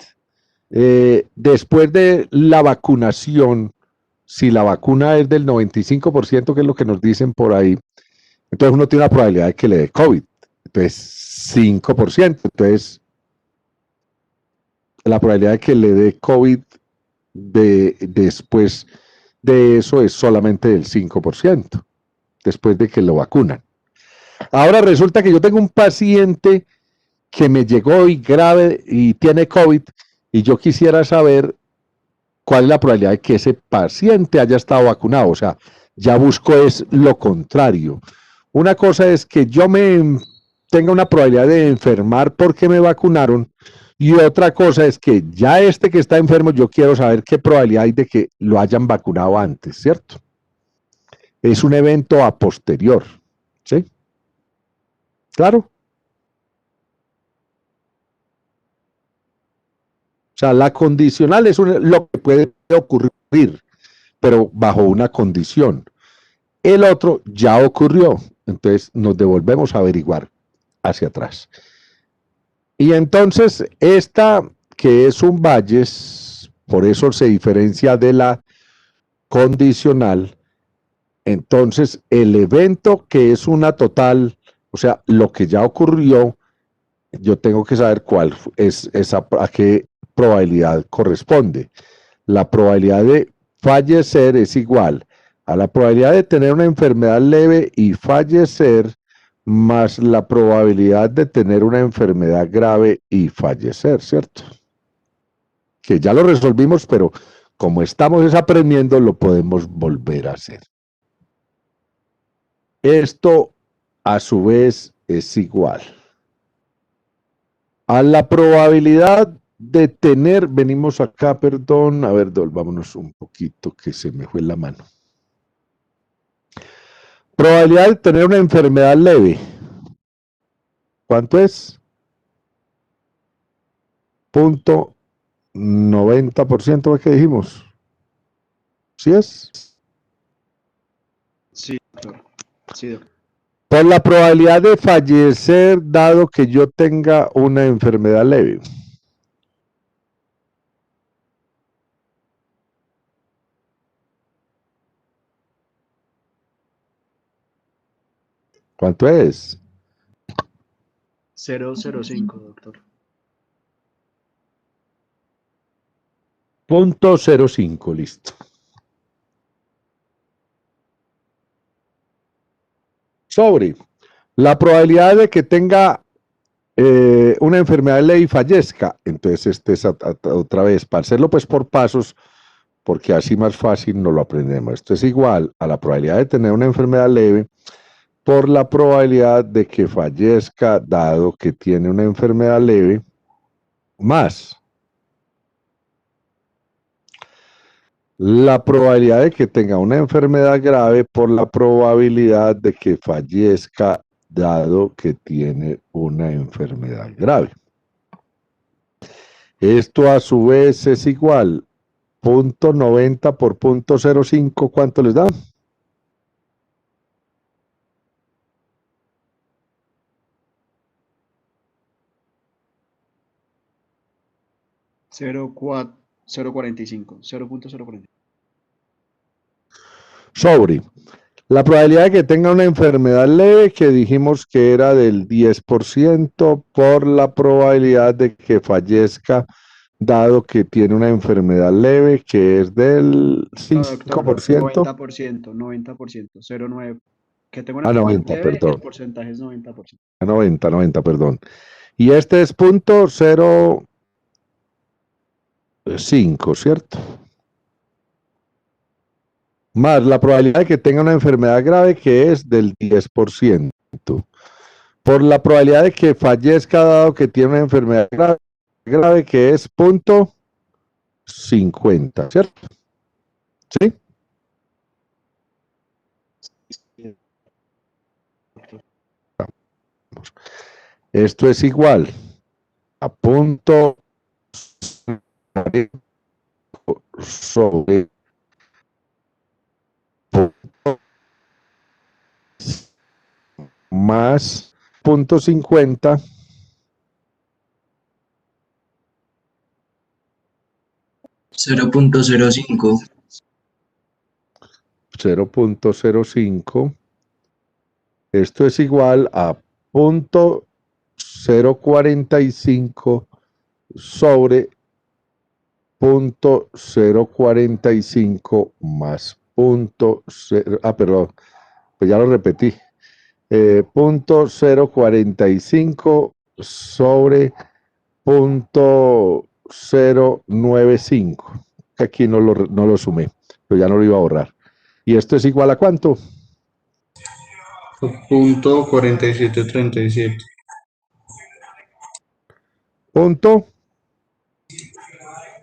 después de la vacunación, si la vacuna es del 95%, que es lo que nos dicen por ahí, entonces uno tiene la probabilidad de que le dé COVID. Entonces, 5%. Entonces, la probabilidad de que le dé COVID después de eso es solamente del 5%, después de que lo vacunan. Ahora resulta que yo tengo un paciente que me llegó y grave y tiene COVID y yo quisiera saber cuál es la probabilidad de que ese paciente haya estado vacunado. O sea, ya busco es lo contrario. Una cosa es que yo tenga una probabilidad de enfermar porque me vacunaron y otra cosa es que ya este que está enfermo, yo quiero saber qué probabilidad hay de que lo hayan vacunado antes, ¿cierto? Es un evento a posterior, ¿sí? ¿Claro? O sea, la condicional es lo que puede ocurrir, pero bajo una condición. El otro ya ocurrió, entonces nos devolvemos a averiguar hacia atrás. Y entonces esta que es un Bayes, por eso se diferencia de la condicional, entonces el evento que es una total, o sea, lo que ya ocurrió, yo tengo que saber cuál es a qué probabilidad corresponde. La probabilidad de fallecer es igual a la probabilidad de tener una enfermedad leve y fallecer más la probabilidad de tener una enfermedad grave y fallecer, ¿cierto? Que ya lo resolvimos, pero como estamos aprendiendo, lo podemos volver a hacer. Esto, a su vez, es igual a la probabilidad de tener, venimos acá, perdón, a ver, vámonos un poquito que se me fue la mano. Probabilidad de tener una enfermedad leve. ¿Cuánto es? 0.90% es que dijimos. ¿Sí es? Sí, doctor. Sí, doctor. Por la probabilidad de fallecer dado que yo tenga una enfermedad leve. ¿Cuánto es? 0,05, doctor. 0.05, listo. Sobre la probabilidad de que tenga una enfermedad leve y fallezca. Entonces, este es otra vez, para hacerlo pues por pasos, porque así más fácil no lo aprendemos. Esto es igual a la probabilidad de tener una enfermedad leve por la probabilidad de que fallezca dado que tiene una enfermedad leve, más la probabilidad de que tenga una enfermedad grave por la probabilidad de que fallezca dado que tiene una enfermedad grave. Esto a su vez es igual, 0.90 por 0.05, ¿cuánto les da? Cero punto 0.45. Sobre la probabilidad de que tenga una enfermedad leve, que dijimos que era del 10% por la probabilidad de que fallezca, dado que tiene una enfermedad leve, que es del No, doctor, 5%. 90%, 90%, 0,9. Que tengo una A enfermedad 90, leve, el perdón. porcentaje es 90%. A 90, perdón. Y este es 0.05, ¿cierto? Más la probabilidad de que tenga una enfermedad grave, que es del 10%. Por la probabilidad de que fallezca dado que tiene una enfermedad grave, que es 0.50, ¿cierto? ¿Sí? Esto es igual a punto sobre punto más 0.50 0.05. 0.05. Esto es igual a 0.045 sobre 0.045 más punto cero, perdón, pues ya lo repetí. 0.045 sobre 0.095. Aquí no lo sumé, pero ya no lo iba a borrar. ¿Y esto es igual a cuánto? Punto 4737. Punto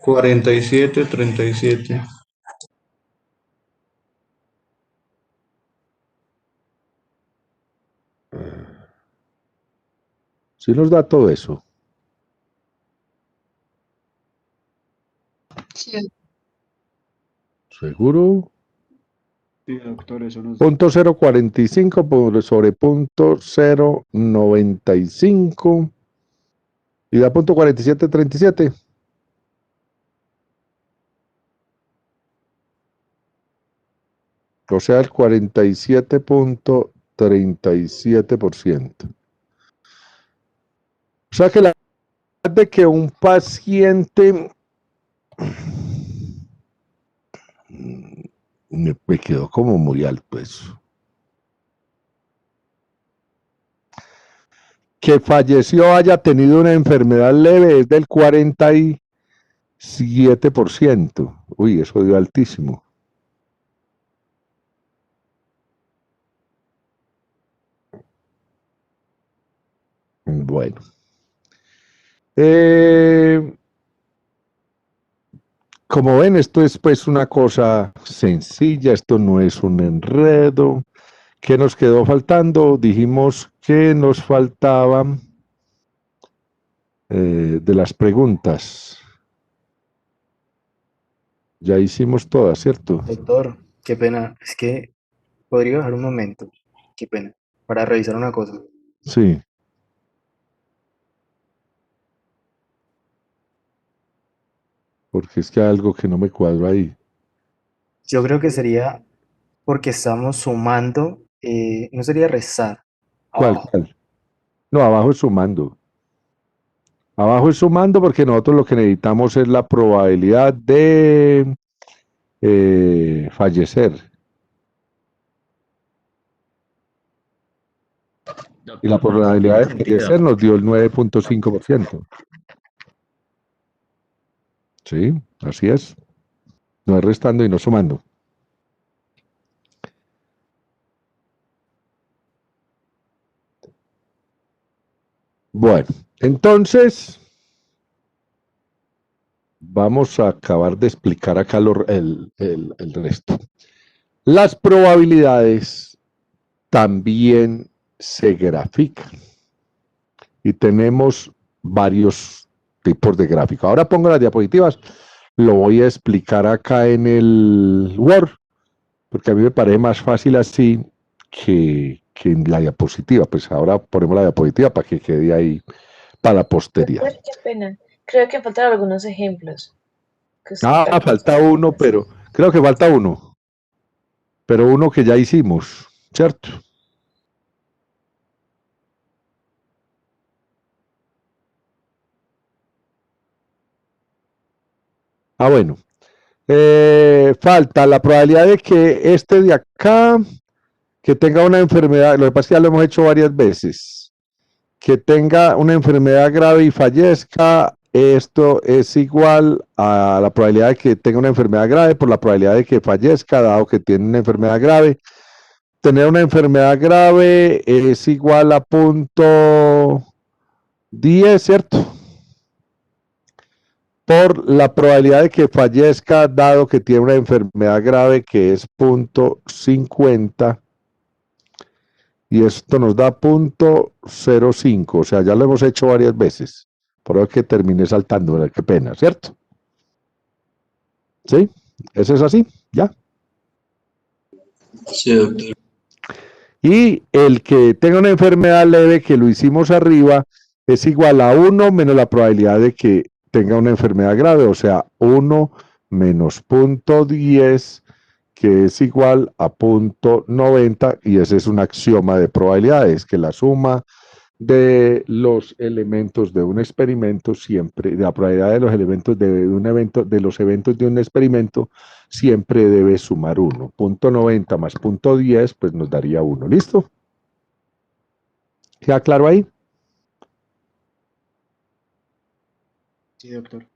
4737. si nos da todo eso. Sí. ¿Seguro? Sí, doctor, eso nos da. Punto 0.45 sobre punto 0.95 y da punto 4737. O sea, el 47.37%. O sea que la de que un paciente me quedó como muy alto eso. Que falleció haya tenido una enfermedad leve es del 47%. Uy, eso dio altísimo. Bueno. Como ven, esto es pues una cosa sencilla, esto no es un enredo. ¿Qué nos quedó faltando? Dijimos que nos faltaban de las preguntas. Ya hicimos todas, ¿cierto? Doctor, qué pena. Es que podría bajar un momento. Qué pena. Para revisar una cosa. Sí. Porque es que hay algo que no me cuadra ahí. Yo creo que sería porque estamos sumando. No sería rezar. ¿Cuál, Abajo. cuál? No, abajo es sumando. Abajo es sumando porque nosotros lo que necesitamos es la probabilidad de fallecer. Y la probabilidad de fallecer nos dio el 9.5%. Sí, así es. No es restando y no sumando. Bueno, entonces, vamos a acabar de explicar acá el resto. Las probabilidades también se grafican y tenemos varios tipos de gráficos. Ahora pongo las diapositivas, lo voy a explicar acá en el Word, porque a mí me parece más fácil así que en la diapositiva. Pues ahora ponemos la diapositiva para que quede ahí para la posteridad. Qué pena. Creo que faltan algunos ejemplos. Falta uno, pero creo que falta uno. Pero uno que ya hicimos, ¿cierto? Bueno. Falta la probabilidad de que este de acá, que tenga una enfermedad, lo que pasa es que ya lo hemos hecho varias veces, que tenga una enfermedad grave y fallezca, esto es igual a la probabilidad de que tenga una enfermedad grave por la probabilidad de que fallezca, dado que tiene una enfermedad grave. Tener una enfermedad grave es igual a 0.10, ¿cierto? Por la probabilidad de que fallezca, dado que tiene una enfermedad grave, que es 0.50, y esto nos da 0.05, o sea, ya lo hemos hecho varias veces, por eso que terminé saltando, qué pena, ¿cierto? ¿Sí? ¿Eso es así? ¿Ya? Sí, doctor. Y el que tenga una enfermedad leve, que lo hicimos arriba, es igual a 1 menos la probabilidad de que tenga una enfermedad grave, o sea, 1 menos 0.10, que es igual a 0.90, y ese es un axioma de probabilidades, que la suma de los elementos de un experimento siempre, de la probabilidad de los elementos de un evento, de los eventos de un experimento, siempre debe sumar 1. 0.90 más 0.10, pues nos daría 1. ¿Listo? ¿Queda claro ahí? Sí, doctor.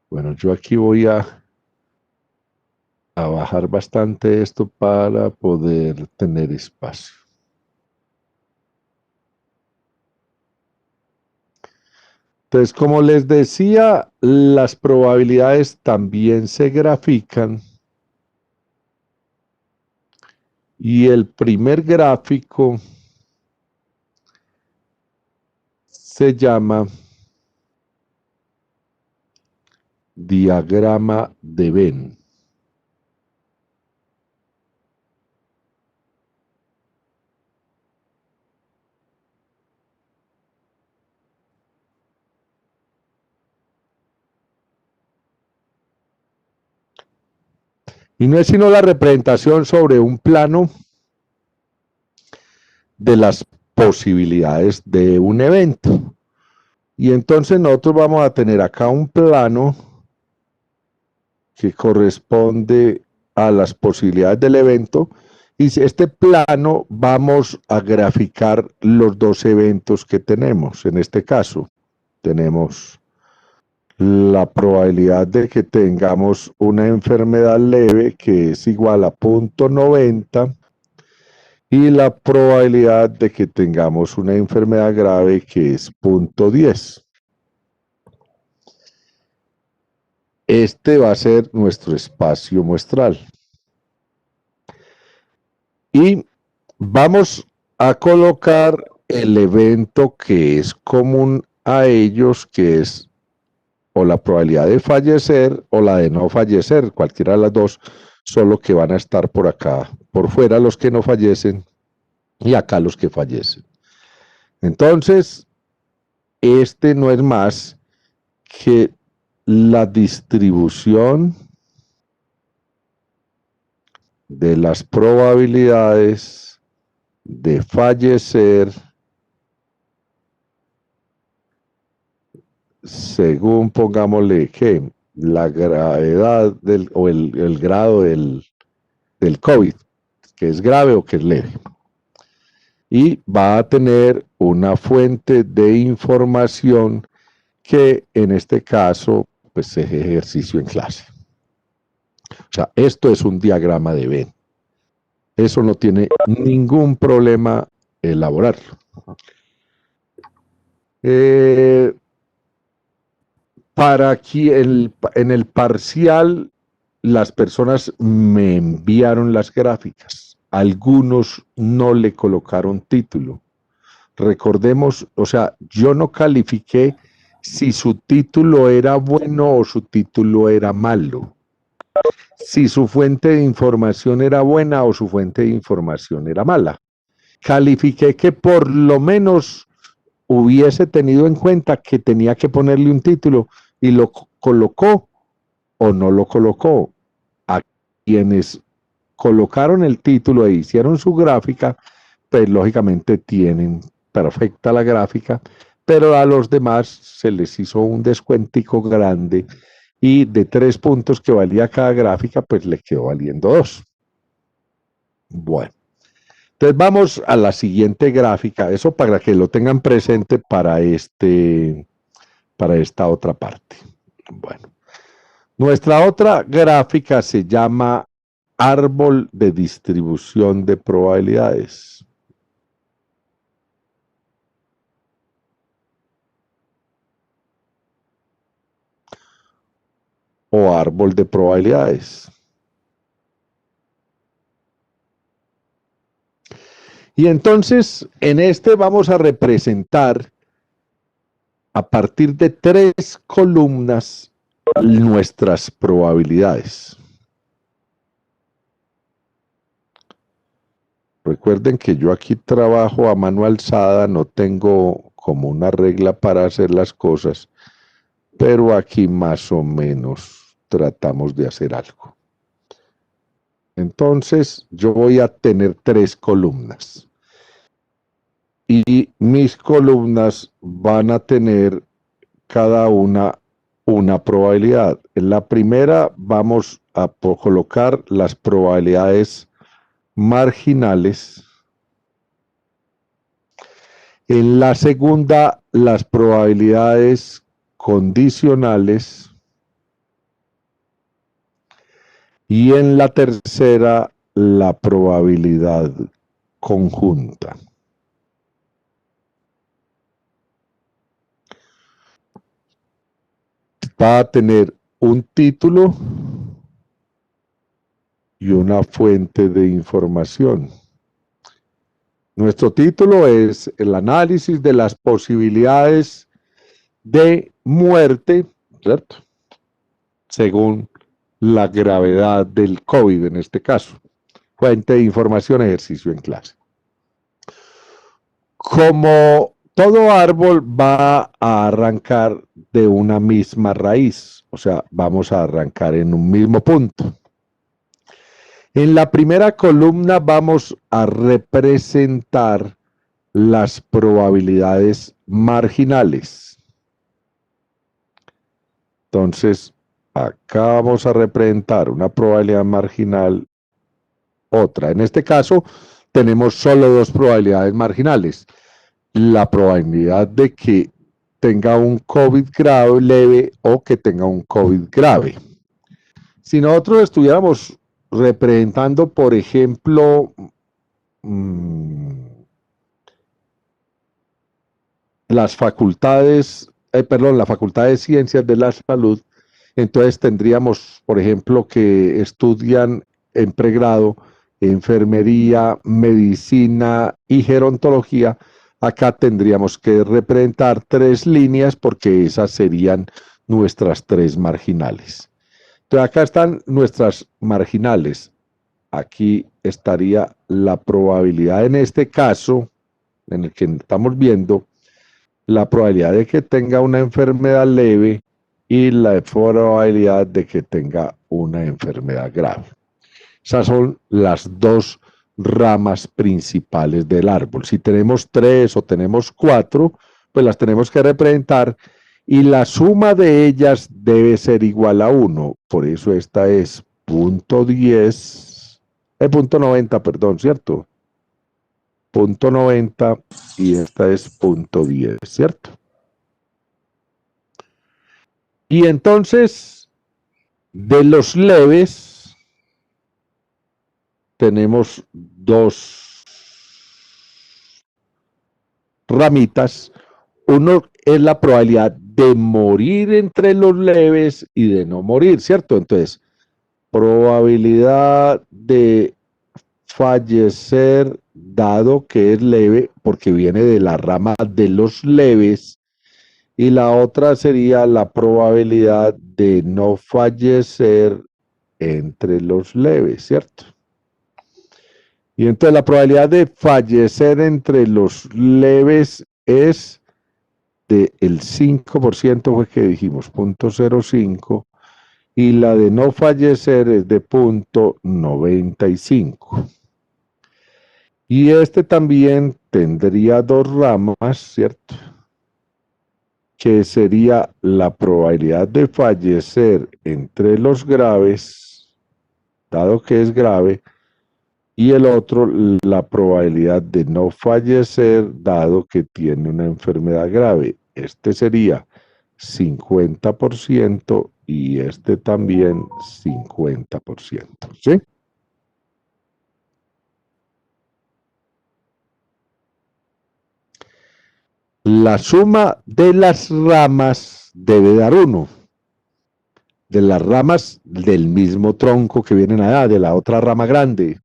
Bueno, yo aquí voy a bajar bastante esto para poder tener espacio. Entonces, como les decía, las probabilidades también se grafican. Y el primer gráfico se llama diagrama de Venn. Y no es sino la representación sobre un plano de las posibilidades de un evento. Y entonces nosotros vamos a tener acá un plano que corresponde a las posibilidades del evento. Y este plano vamos a graficar los dos eventos que tenemos. En este caso, tenemos la probabilidad de que tengamos una enfermedad leve, que es igual a 0.90, y la probabilidad de que tengamos una enfermedad grave, que es 0.10. Este va a ser nuestro espacio muestral. Y vamos a colocar el evento que es común a ellos, que es o la probabilidad de fallecer o la de no fallecer, cualquiera de las dos, solo que van a estar por acá, por fuera los que no fallecen y acá los que fallecen. Entonces, este no es más que la distribución de las probabilidades de fallecer según, pongámosle, que la gravedad o el grado del COVID, que es grave o que es leve. Y va a tener una fuente de información que en este caso pues es ejercicio en clase. O sea, esto es un diagrama de Venn. Eso no tiene ningún problema elaborarlo. Para aquí en el parcial, las personas me enviaron las gráficas. Algunos no le colocaron título. Recordemos, o sea, yo no califiqué si su título era bueno o su título era malo, si su fuente de información era buena o su fuente de información era mala. Califiqué que por lo menos hubiese tenido en cuenta que tenía que ponerle un título y lo colocó o no lo colocó. A quienes colocaron el título e hicieron su gráfica, pues lógicamente tienen perfecta la gráfica, pero a los demás se les hizo un descuentico grande y de 3 puntos que valía cada gráfica, pues le quedó valiendo 2. Bueno, entonces vamos a la siguiente gráfica, eso para que lo tengan presente para esta otra parte. Bueno, nuestra otra gráfica se llama árbol de distribución de probabilidades. O árbol de probabilidades. Y entonces, en este vamos a representar a partir de 3 columnas nuestras probabilidades. Recuerden que yo aquí trabajo a mano alzada, no tengo como una regla para hacer las cosas, pero aquí más o menos tratamos de hacer algo. Entonces, yo voy a tener 3 columnas. Y mis columnas van a tener cada una probabilidad. En la primera vamos a colocar las probabilidades marginales. En la segunda, las probabilidades condicionales. Y en la tercera, la probabilidad conjunta. Va a tener un título y una fuente de información. Nuestro título es el análisis de las posibilidades de muerte, ¿cierto? Según la gravedad del COVID en este caso. Fuente de información, ejercicio en clase. Como todo árbol va a arrancar de una misma raíz, o sea, vamos a arrancar en un mismo punto. En la primera columna vamos a representar las probabilidades marginales. Entonces, acá vamos a representar una probabilidad marginal, otra. En este caso, tenemos solo 2 probabilidades marginales. La probabilidad de que tenga un COVID grave, leve, o que tenga un COVID grave. Si nosotros estuviéramos representando, por ejemplo, la Facultad de Ciencias de la Salud, entonces tendríamos, por ejemplo, que estudian en pregrado enfermería, medicina y gerontología. Acá tendríamos que representar 3 líneas porque esas serían nuestras 3 marginales. Entonces acá están nuestras marginales. Aquí estaría la probabilidad en este caso, en el que estamos viendo, la probabilidad de que tenga una enfermedad leve y la probabilidad de que tenga una enfermedad grave. Esas son las 2 ramas principales del árbol. Si tenemos 3 o tenemos 4, pues las tenemos que representar y la suma de ellas debe ser igual a 1. Por eso esta es punto 90, perdón, ¿cierto? Punto 90 y esta es punto 10, ¿cierto? Y entonces, de los leves, tenemos 2 ramitas. Uno es la probabilidad de morir entre los leves y de no morir, ¿cierto? Entonces, probabilidad de fallecer dado que es leve, porque viene de la rama de los leves, y la otra sería la probabilidad de no fallecer entre los leves, ¿cierto? Y entonces la probabilidad de fallecer entre los leves es del 5%, fue que dijimos, 0.05, y la de no fallecer es de 0.95. Y este también tendría dos ramas, ¿cierto? Que sería la probabilidad de fallecer entre los graves, dado que es grave, y el otro, la probabilidad de no fallecer, dado que tiene una enfermedad grave. Este sería 50% y este también 50%, ¿sí? La suma de las ramas debe dar 1. De las ramas del mismo tronco que vienen allá, de la otra rama grande.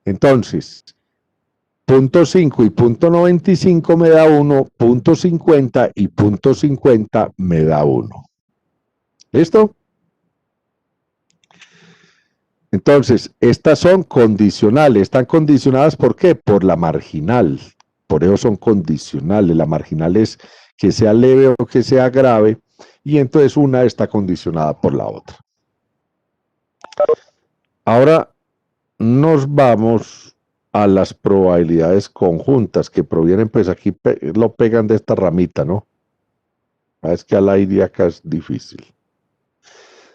Entonces, 0.5 y 0.95 me da 1, 0.50 y 0.50 me da 1. ¿Listo? Entonces, estas son condicionales. ¿Están condicionadas por qué? Por la marginal. Por eso son condicionales. La marginal es que sea leve o que sea grave. Y entonces una está condicionada por la otra. Ahora nos vamos a las probabilidades conjuntas que provienen, pues aquí lo pegan de esta ramita, ¿no? Es que al aire acá es difícil.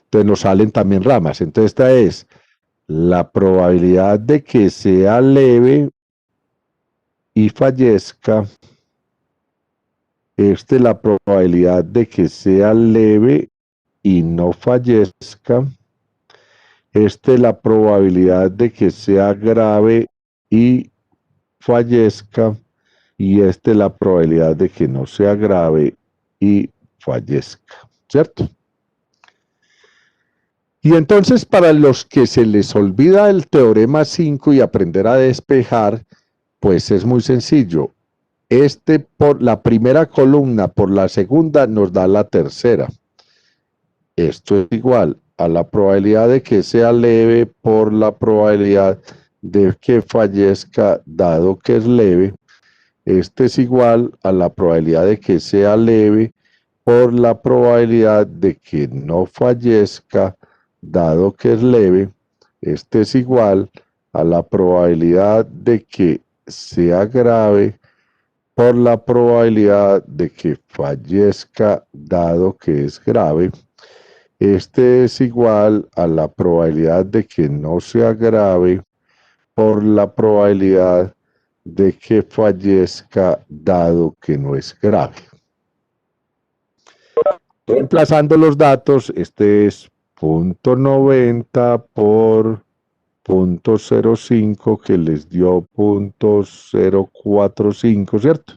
Entonces nos salen también ramas. Entonces esta es la probabilidad de que sea leve y fallezca. Esta es la probabilidad de que sea leve y no fallezca. Esta es la probabilidad de que sea grave y fallezca. Y esta es la probabilidad de que no sea grave y fallezca, ¿cierto? Y entonces para los que se les olvida el teorema 5 y aprender a despejar, pues es muy sencillo. Por la primera columna por la segunda nos da la tercera. Esto es igual a la probabilidad de que sea leve por la probabilidad de que fallezca dado que es leve. Este es igual a la probabilidad de que sea leve por la probabilidad de que no fallezca dado que es leve. Este es igual a la probabilidad de que sea grave por la probabilidad de que fallezca dado que es grave. Este es igual a la probabilidad de que no sea grave por la probabilidad de que fallezca dado que no es grave. Reemplazando los datos, este es 0.90 por 0.05 que les dio 0.045, ¿cierto?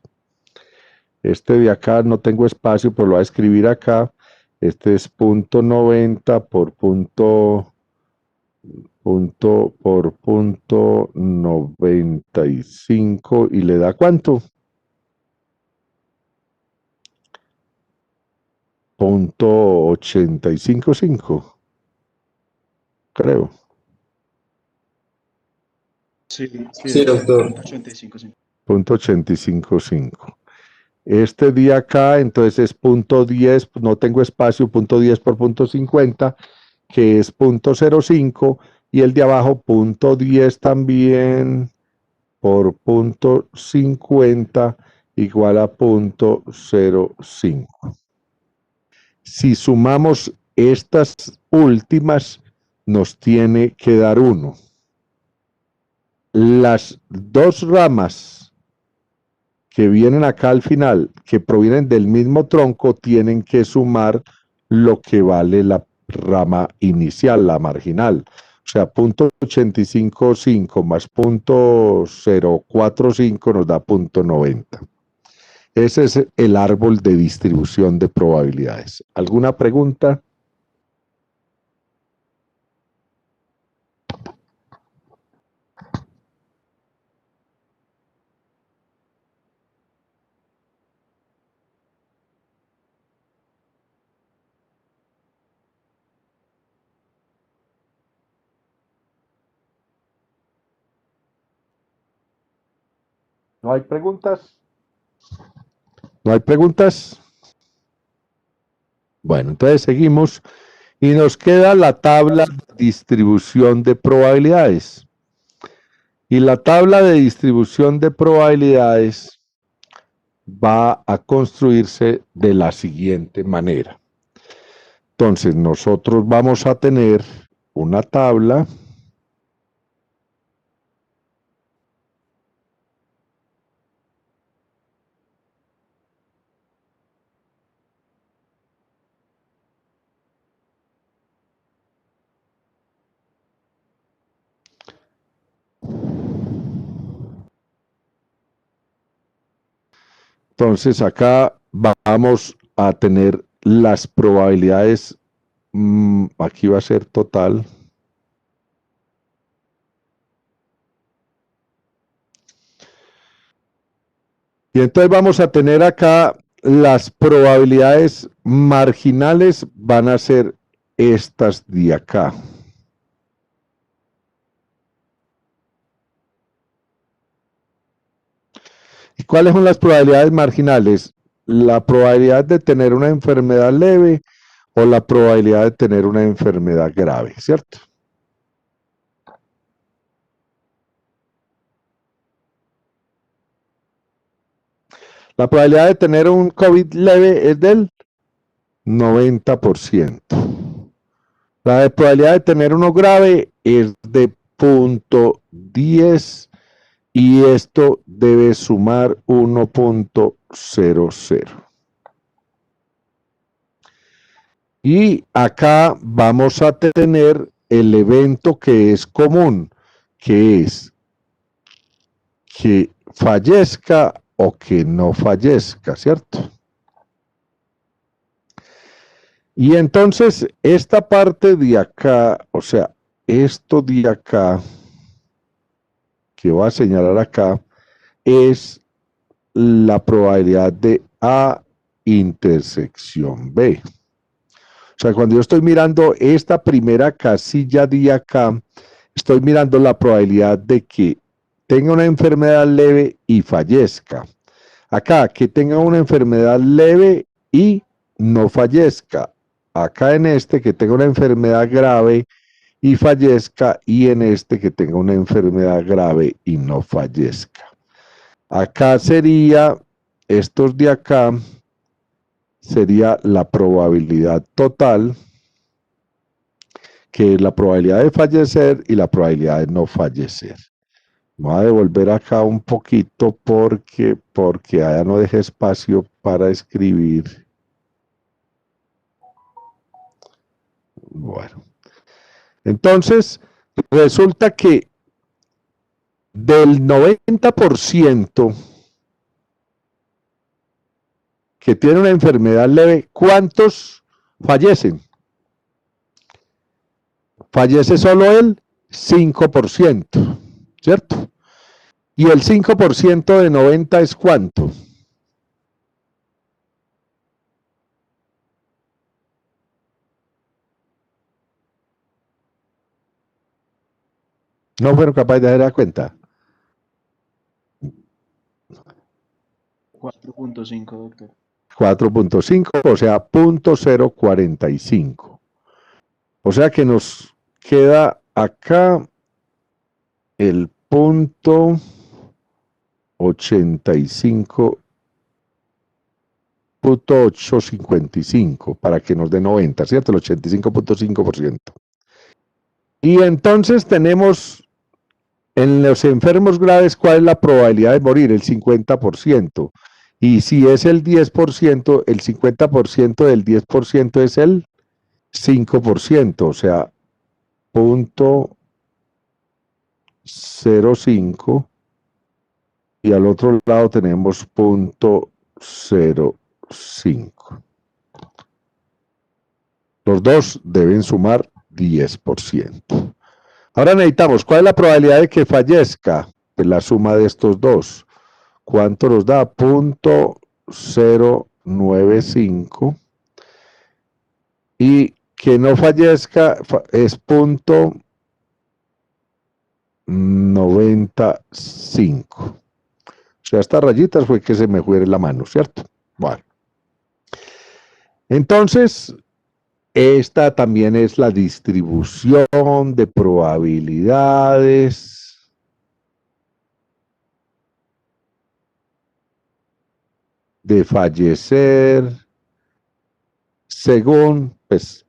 Este de acá no tengo espacio, pero lo voy a escribir acá. Este es 0.90 por 0.95 y le da ¿cuánto? 0.855, creo. Sí, Sí, doctor. 85. 0.855. Este de acá, entonces es 0.10, no tengo espacio, 0.10 por 0.50, que es 0.05, y el de abajo 0.10 también por 0.50 igual a 0.05. Si sumamos estas últimas, nos tiene que dar 1. Las dos ramas que vienen acá al final, que provienen del mismo tronco, tienen que sumar lo que vale la rama inicial, la marginal. O sea, 0.855 más 0.045 nos da 0.90. Ese es el árbol de distribución de probabilidades. ¿Alguna pregunta? ¿No hay preguntas? ¿No hay preguntas? Bueno, entonces seguimos y nos queda la tabla de distribución de probabilidades. Y la tabla de distribución de probabilidades va a construirse de la siguiente manera. Entonces, nosotros vamos a tener una tabla Entonces acá vamos a tener las probabilidades, aquí va a ser total. Y entonces vamos a tener acá las probabilidades marginales, van a ser estas de acá. ¿Y cuáles son las probabilidades marginales? La probabilidad de tener una enfermedad leve o la probabilidad de tener una enfermedad grave, ¿cierto? La probabilidad de tener un COVID leve es del 90%. La probabilidad de tener uno grave es de 0.10 y esto debe sumar 1.00. Y acá vamos a tener el evento que es común, que es que fallezca o que no fallezca, ¿cierto? Y entonces esta parte de acá, o sea, esto de acá, que voy a señalar acá, es la probabilidad de A intersección B. O sea, cuando yo estoy mirando esta primera casilla de acá, estoy mirando la probabilidad de que tenga una enfermedad leve y fallezca. Acá, que tenga una enfermedad leve y no fallezca. Acá en este, que tenga una enfermedad grave y fallezca. Y en este, que tenga una enfermedad grave y no fallezca. Acá sería, estos de acá, sería la probabilidad total, que es la probabilidad de fallecer y la probabilidad de no fallecer. Voy a devolver acá un poquito porque allá no deja espacio para escribir. Bueno, entonces resulta que del 90% que tiene una enfermedad leve, ¿cuántos fallecen? Fallece solo el 5%, ¿cierto? Y el 5% de 90 es ¿cuánto? No fueron capaces de dar cuenta. 4.5, doctor. 4.5, o sea, 0.045. O sea que nos queda acá el 0.855 para que nos dé 90, ¿cierto? El 85.5%. Y entonces tenemos en los enfermos graves, ¿cuál es la probabilidad de morir? El 50%. Y si es el 10%, el 50% del 10% es el 5%, o sea, 0.05, y al otro lado tenemos 0.05. 0,05. Los dos deben sumar 10%. Ahora necesitamos, ¿cuál es la probabilidad de que fallezca? Pues la suma de estos dos. ¿Cuánto nos da? 0,095. Y que no fallezca es 0,95. O sea, estas rayitas fue que se me fue la mano, ¿cierto? Bueno. Entonces, esta también es la distribución de probabilidades de fallecer según pues,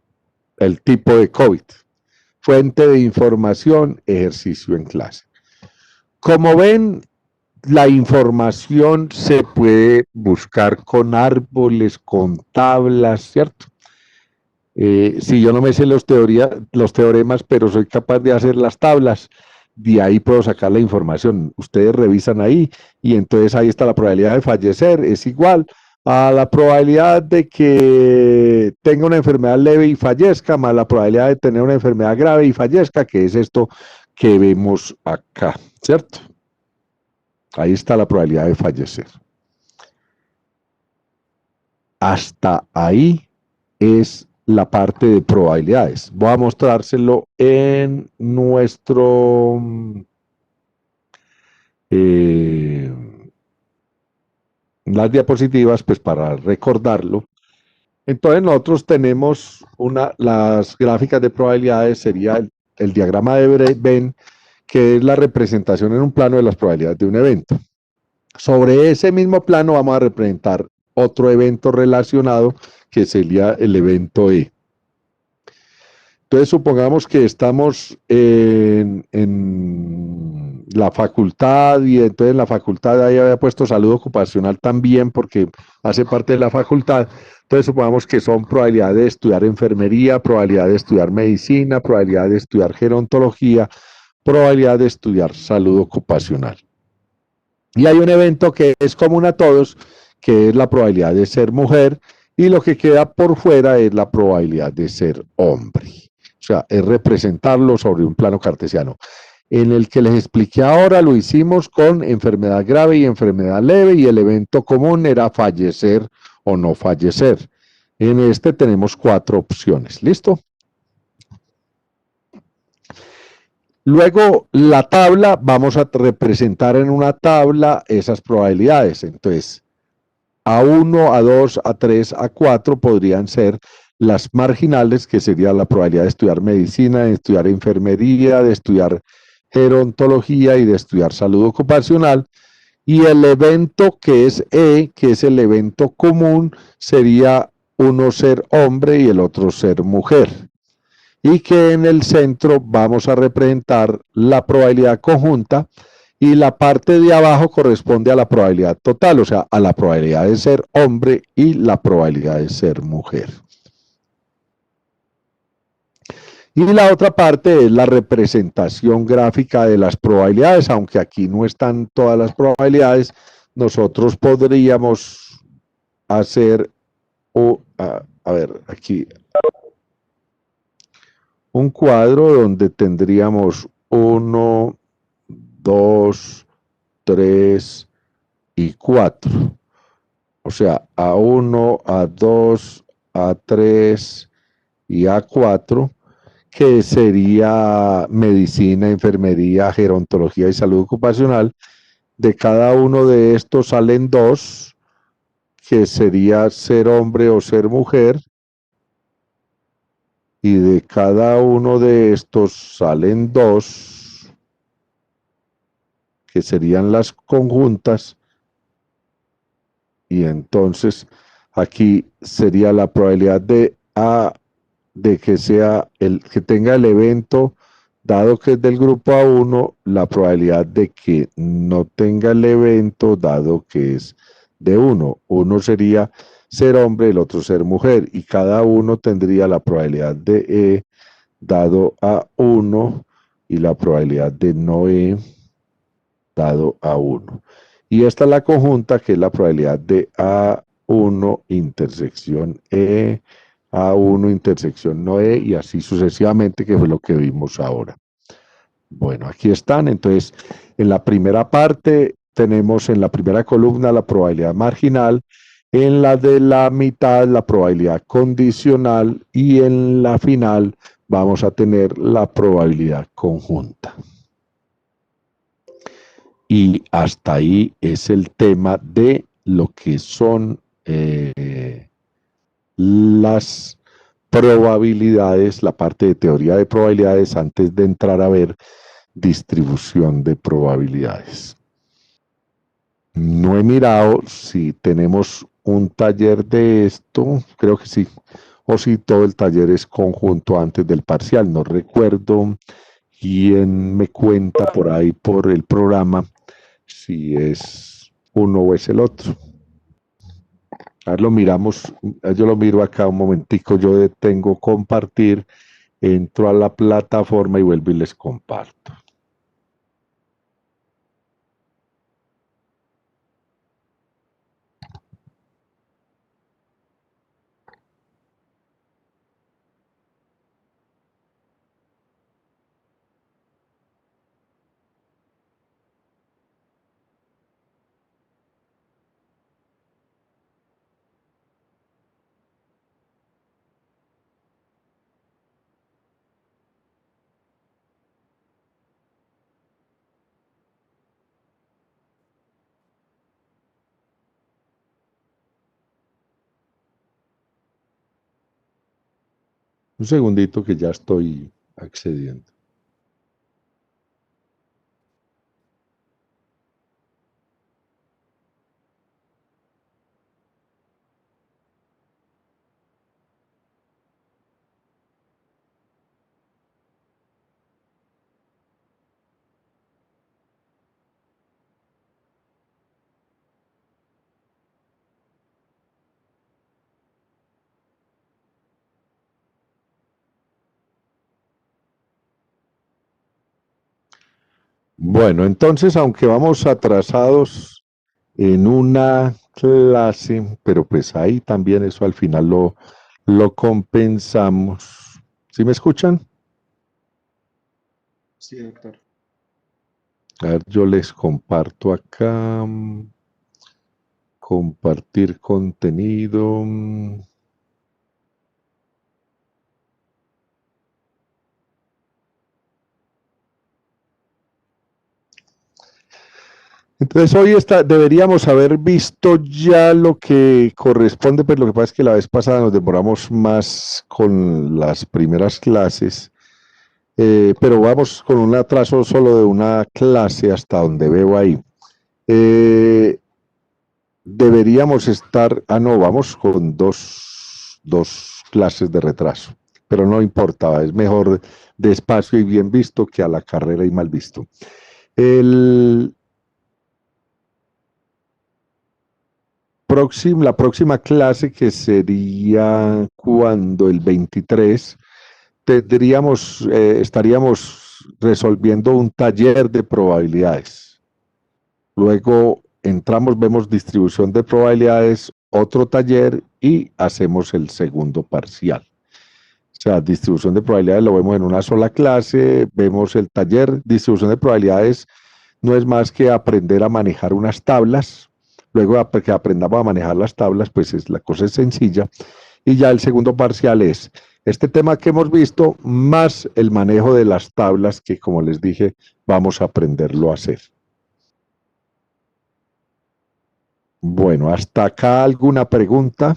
el tipo de COVID. Fuente de información, ejercicio en clase. Como ven, la información se puede buscar con árboles, con tablas, ¿cierto? Si yo no me sé los teoremas, pero soy capaz de hacer las tablas, de ahí puedo sacar la información. Ustedes revisan ahí y entonces ahí está la probabilidad de fallecer, es igual a la probabilidad de que tenga una enfermedad leve y fallezca, más la probabilidad de tener una enfermedad grave y fallezca, que es esto que vemos acá, ¿cierto? Ahí está la probabilidad de fallecer. Hasta ahí es la parte de probabilidades. Voy a mostrárselo en nuestro las diapositivas, pues para recordarlo. Entonces nosotros tenemos las gráficas de probabilidades, sería el diagrama de Venn, que es la representación en un plano de las probabilidades de un evento. Sobre ese mismo plano vamos a representar otro evento relacionado, que sería el evento E. Entonces supongamos que estamos en la facultad y entonces en la facultad ahí había puesto salud ocupacional también porque hace parte de la facultad. Entonces supongamos que son probabilidades de estudiar enfermería, probabilidad de estudiar medicina, probabilidad de estudiar gerontología, probabilidad de estudiar salud ocupacional. Y hay un evento que es común a todos, que es la probabilidad de ser mujer, y lo que queda por fuera es la probabilidad de ser hombre. O sea, es representarlo sobre un plano cartesiano. En el que les expliqué ahora lo hicimos con enfermedad grave y enfermedad leve, y el evento común era fallecer o no fallecer. En este tenemos 4 opciones. ¿Listo? Luego, la tabla, vamos a representar en una tabla esas probabilidades. Entonces, A1, A2, A3, A4 podrían ser las marginales, que sería la probabilidad de estudiar medicina, de estudiar enfermería, de estudiar gerontología y de estudiar salud ocupacional. Y el evento que es E, que es el evento común, sería uno ser hombre y el otro ser mujer. Y que en el centro vamos a representar la probabilidad conjunta y la parte de abajo corresponde a la probabilidad total, o sea, a la probabilidad de ser hombre y la probabilidad de ser mujer. Y la otra parte es la representación gráfica de las probabilidades, aunque aquí no están todas las probabilidades, nosotros podríamos hacer, a ver, aquí, un cuadro donde tendríamos 1, 2, 3 y 4. O sea, A1, A2, A3 y A4, que sería medicina, enfermería, gerontología y salud ocupacional. De cada uno de estos salen 2, que sería ser hombre o ser mujer. Y de cada uno de estos salen 2, que serían las conjuntas. Y entonces aquí sería la probabilidad de que sea que tenga el evento, dado que es del grupo A1, la probabilidad de que no tenga el evento, dado que es de 1. Uno sería ser hombre, el otro ser mujer, y cada uno tendría la probabilidad de E dado a 1 y la probabilidad de no E dado a 1. Y esta es la conjunta, que es la probabilidad de A1 intersección E, A1 intersección no E, y así sucesivamente, que fue lo que vimos ahora. Bueno, aquí están. Entonces, en la primera parte tenemos en la primera columna la probabilidad marginal, en la de la mitad la probabilidad condicional y en la final vamos a tener la probabilidad conjunta. Y hasta ahí es el tema de lo que son las probabilidades, la parte de teoría de probabilidades, antes de entrar a ver distribución de probabilidades. No he mirado si tenemos un taller de esto, creo que sí, o si todo el taller es conjunto antes del parcial. No recuerdo quién me cuenta por ahí por el programa si es uno o es el otro. A ver, lo miramos, yo lo miro acá un momentico, yo detengo compartir, entro a la plataforma y vuelvo y les comparto. Un segundito que ya estoy accediendo. Bueno, entonces, aunque vamos atrasados en una clase, pero pues ahí también eso al final lo compensamos. ¿Sí me escuchan? Sí, doctor. A ver, yo les comparto acá, compartir contenido. Entonces hoy deberíamos haber visto ya lo que corresponde, pero lo que pasa es que la vez pasada nos demoramos más con las primeras clases, pero vamos con un atraso solo de una clase hasta donde veo ahí. Deberíamos estar, no, vamos con dos clases de retraso, pero no importa, es mejor despacio y bien visto que a la carrera y mal visto. La próxima clase, que sería cuando el 23, estaríamos resolviendo un taller de probabilidades. Luego entramos, vemos distribución de probabilidades, otro taller y hacemos el segundo parcial. O sea, distribución de probabilidades lo vemos en una sola clase, vemos el taller. Distribución de probabilidades no es más que aprender a manejar unas tablas. Luego que aprendamos a manejar las tablas, pues la cosa es sencilla. Y ya el segundo parcial es este tema que hemos visto, más el manejo de las tablas que, como les dije, vamos a aprenderlo a hacer. Bueno, hasta acá alguna pregunta.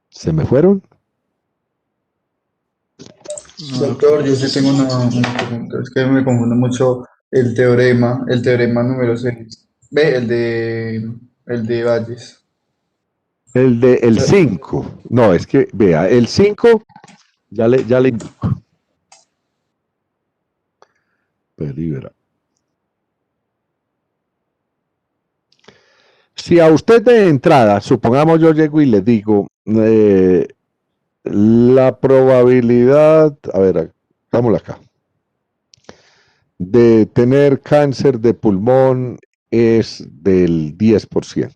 ¿Se me fueron? Doctor, yo sí tengo una pregunta. Es que me confunde mucho el teorema número 6. Ve, el de Bayes. El 5. No, es que, vea, el 5, ya le indico. Pelibra. Si a usted de entrada, supongamos yo llego y le digo, la probabilidad, a ver, hagámoslo acá. de tener cáncer de pulmón es del 10%.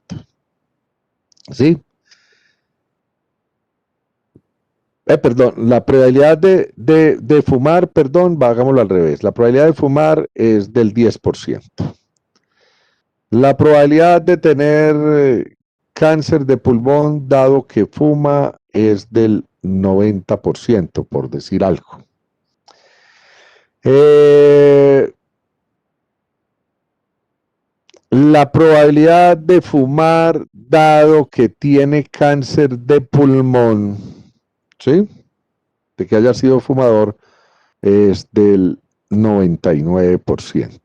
¿Sí? Perdón, la probabilidad de fumar, perdón, hagámoslo al revés. La probabilidad de fumar es del 10%. La probabilidad de tener cáncer de pulmón, dado que fuma, es del 90%, por decir algo. La probabilidad de fumar, dado que tiene cáncer de pulmón, ¿sí?, de que haya sido fumador, es del 99%.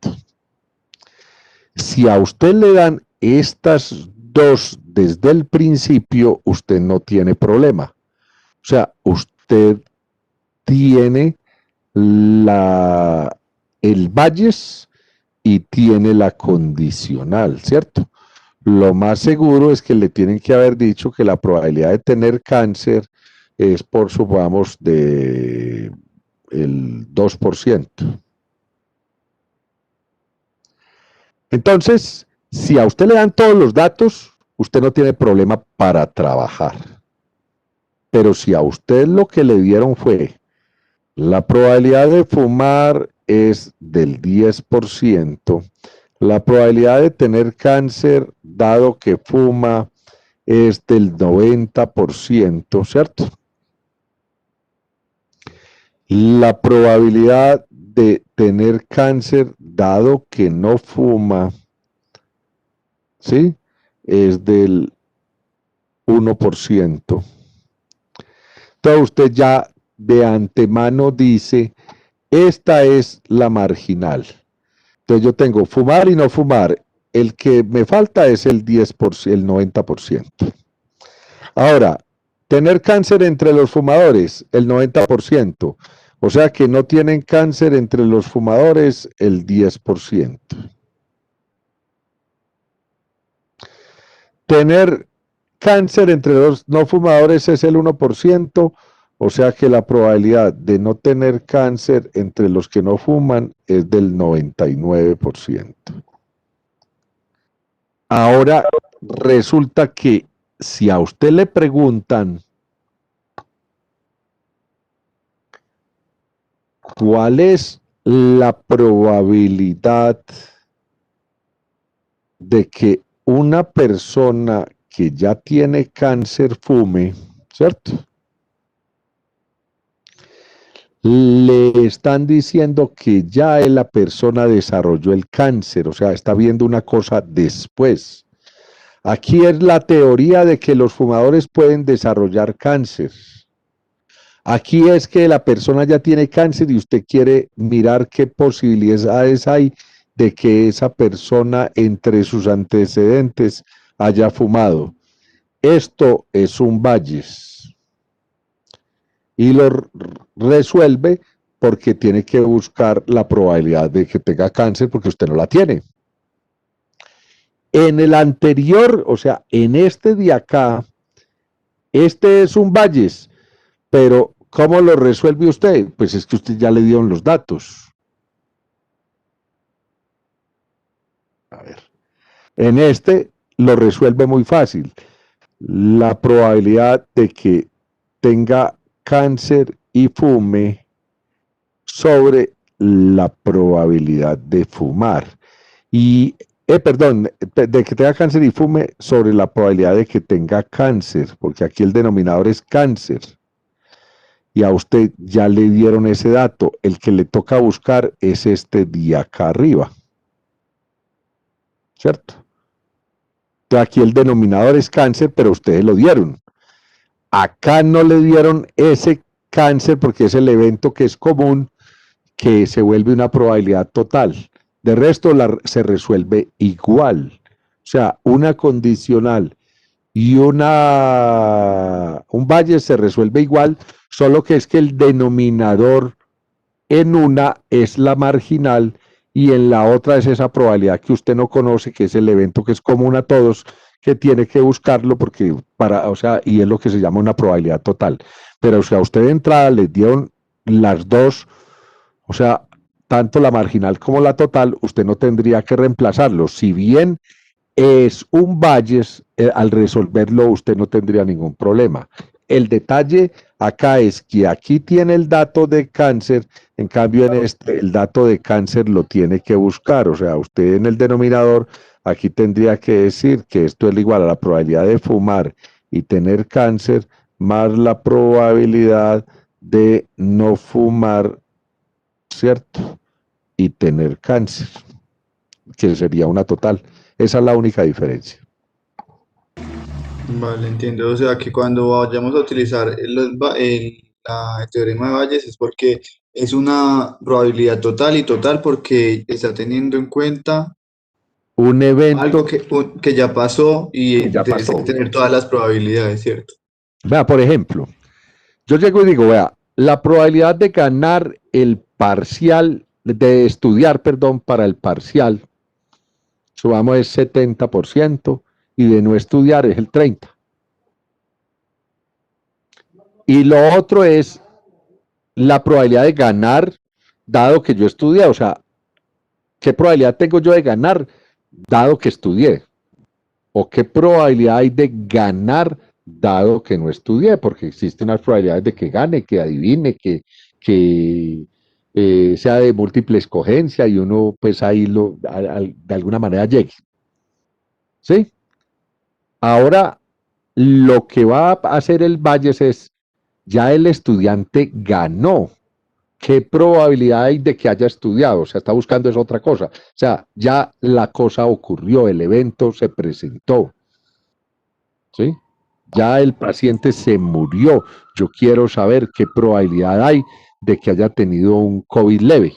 Si a usted le dan estas dos desde el principio, usted no tiene problema. O sea, usted tiene el Bayes y tiene la condicional, ¿cierto? Lo más seguro es que le tienen que haber dicho que la probabilidad de tener cáncer es por, supongamos, de el 2%. Entonces, si a usted le dan todos los datos, usted no tiene problema para trabajar. Pero si a usted lo que le dieron fue la probabilidad de fumar es del 10%, la probabilidad de tener cáncer, dado que fuma, es del 90%, ¿cierto? La probabilidad de tener cáncer, dado que no fuma, ¿sí?, es del 1%. Entonces usted ya de antemano dice, esta es la marginal. Entonces yo tengo fumar y no fumar. El que me falta es el 10%, el 90%. Ahora, tener cáncer entre los fumadores, el 90%. O sea que no tienen cáncer entre los fumadores, el 10%. Tener cáncer entre los no fumadores es el 1%, o sea que la probabilidad de no tener cáncer entre los que no fuman es del 99%. Ahora resulta que si a usted le preguntan cuál es la probabilidad de que una persona que ya tiene cáncer fume, ¿cierto?, le están diciendo que ya la persona desarrolló el cáncer, o sea, está viendo una cosa después. Aquí es la teoría de que los fumadores pueden desarrollar cáncer. Aquí es que la persona ya tiene cáncer y usted quiere mirar qué posibilidades hay de que esa persona entre sus antecedentes haya fumado. Esto es un Bayes. Y lo resuelve porque tiene que buscar la probabilidad de que tenga cáncer porque usted no la tiene. En el anterior, o sea, en este de acá, este es un Bayes, pero ¿cómo lo resuelve usted? Pues es que usted ya le dieron los datos. A ver. En este lo resuelve muy fácil. La probabilidad de que tenga cáncer y fume sobre la probabilidad de fumar. Y, de que tenga cáncer y fume sobre la probabilidad de que tenga cáncer, porque aquí el denominador es cáncer. Y a usted ya le dieron ese dato. El que le toca buscar es este de acá arriba. ¿Cierto? Entonces aquí el denominador es cáncer, pero ustedes lo dieron. Acá no le dieron ese cáncer porque es el evento que es común, que se vuelve una probabilidad total. De resto se resuelve igual. O sea, una condicional y un Bayes se resuelve igual, solo que es que el denominador en una es la marginal y en la otra es esa probabilidad que usted no conoce, que es el evento que es común a todos, que tiene que buscarlo porque y es lo que se llama una probabilidad total. Pero si a usted de entrada les dieron las dos, o sea, tanto la marginal como la total, usted no tendría que reemplazarlo. Si bien es un Bayes, al resolverlo usted no tendría ningún problema. El detalle acá es que aquí tiene el dato de cáncer, en cambio en este el dato de cáncer lo tiene que buscar, o sea, usted en el denominador aquí tendría que decir que esto es igual a la probabilidad de fumar y tener cáncer más la probabilidad de no fumar, ¿cierto? Y tener cáncer, que sería una total. Esa es la única diferencia. Vale, entiendo. O sea que cuando vayamos a utilizar el teorema de Bayes es porque es una probabilidad total y total porque está teniendo en cuenta Un algo evento que ya pasó y que ya tienes que pasó. tener todas las probabilidades, ¿cierto? Vea, por ejemplo, yo llego y digo, vea, la probabilidad de ganar el parcial, de estudiar, perdón, para el parcial, subamos es 70% y de no estudiar es el 30%. Y lo otro es la probabilidad de ganar, dado que yo estudié, o sea, ¿qué probabilidad tengo yo de ganar, dado que estudié? ¿O qué probabilidad hay de ganar, dado que no estudié? Porque existen unas probabilidades de que gane, que adivine, que sea de múltiple escogencia y uno pues ahí de alguna manera llegue. ¿Sí? Ahora, lo que va a hacer el Valles es, ya el estudiante ganó. ¿Qué probabilidad hay de que haya estudiado? O sea, está buscando es otra cosa. O sea, ya la cosa ocurrió, el evento se presentó. ¿Sí? Ya el paciente se murió. Yo quiero saber qué probabilidad hay de que haya tenido un COVID leve.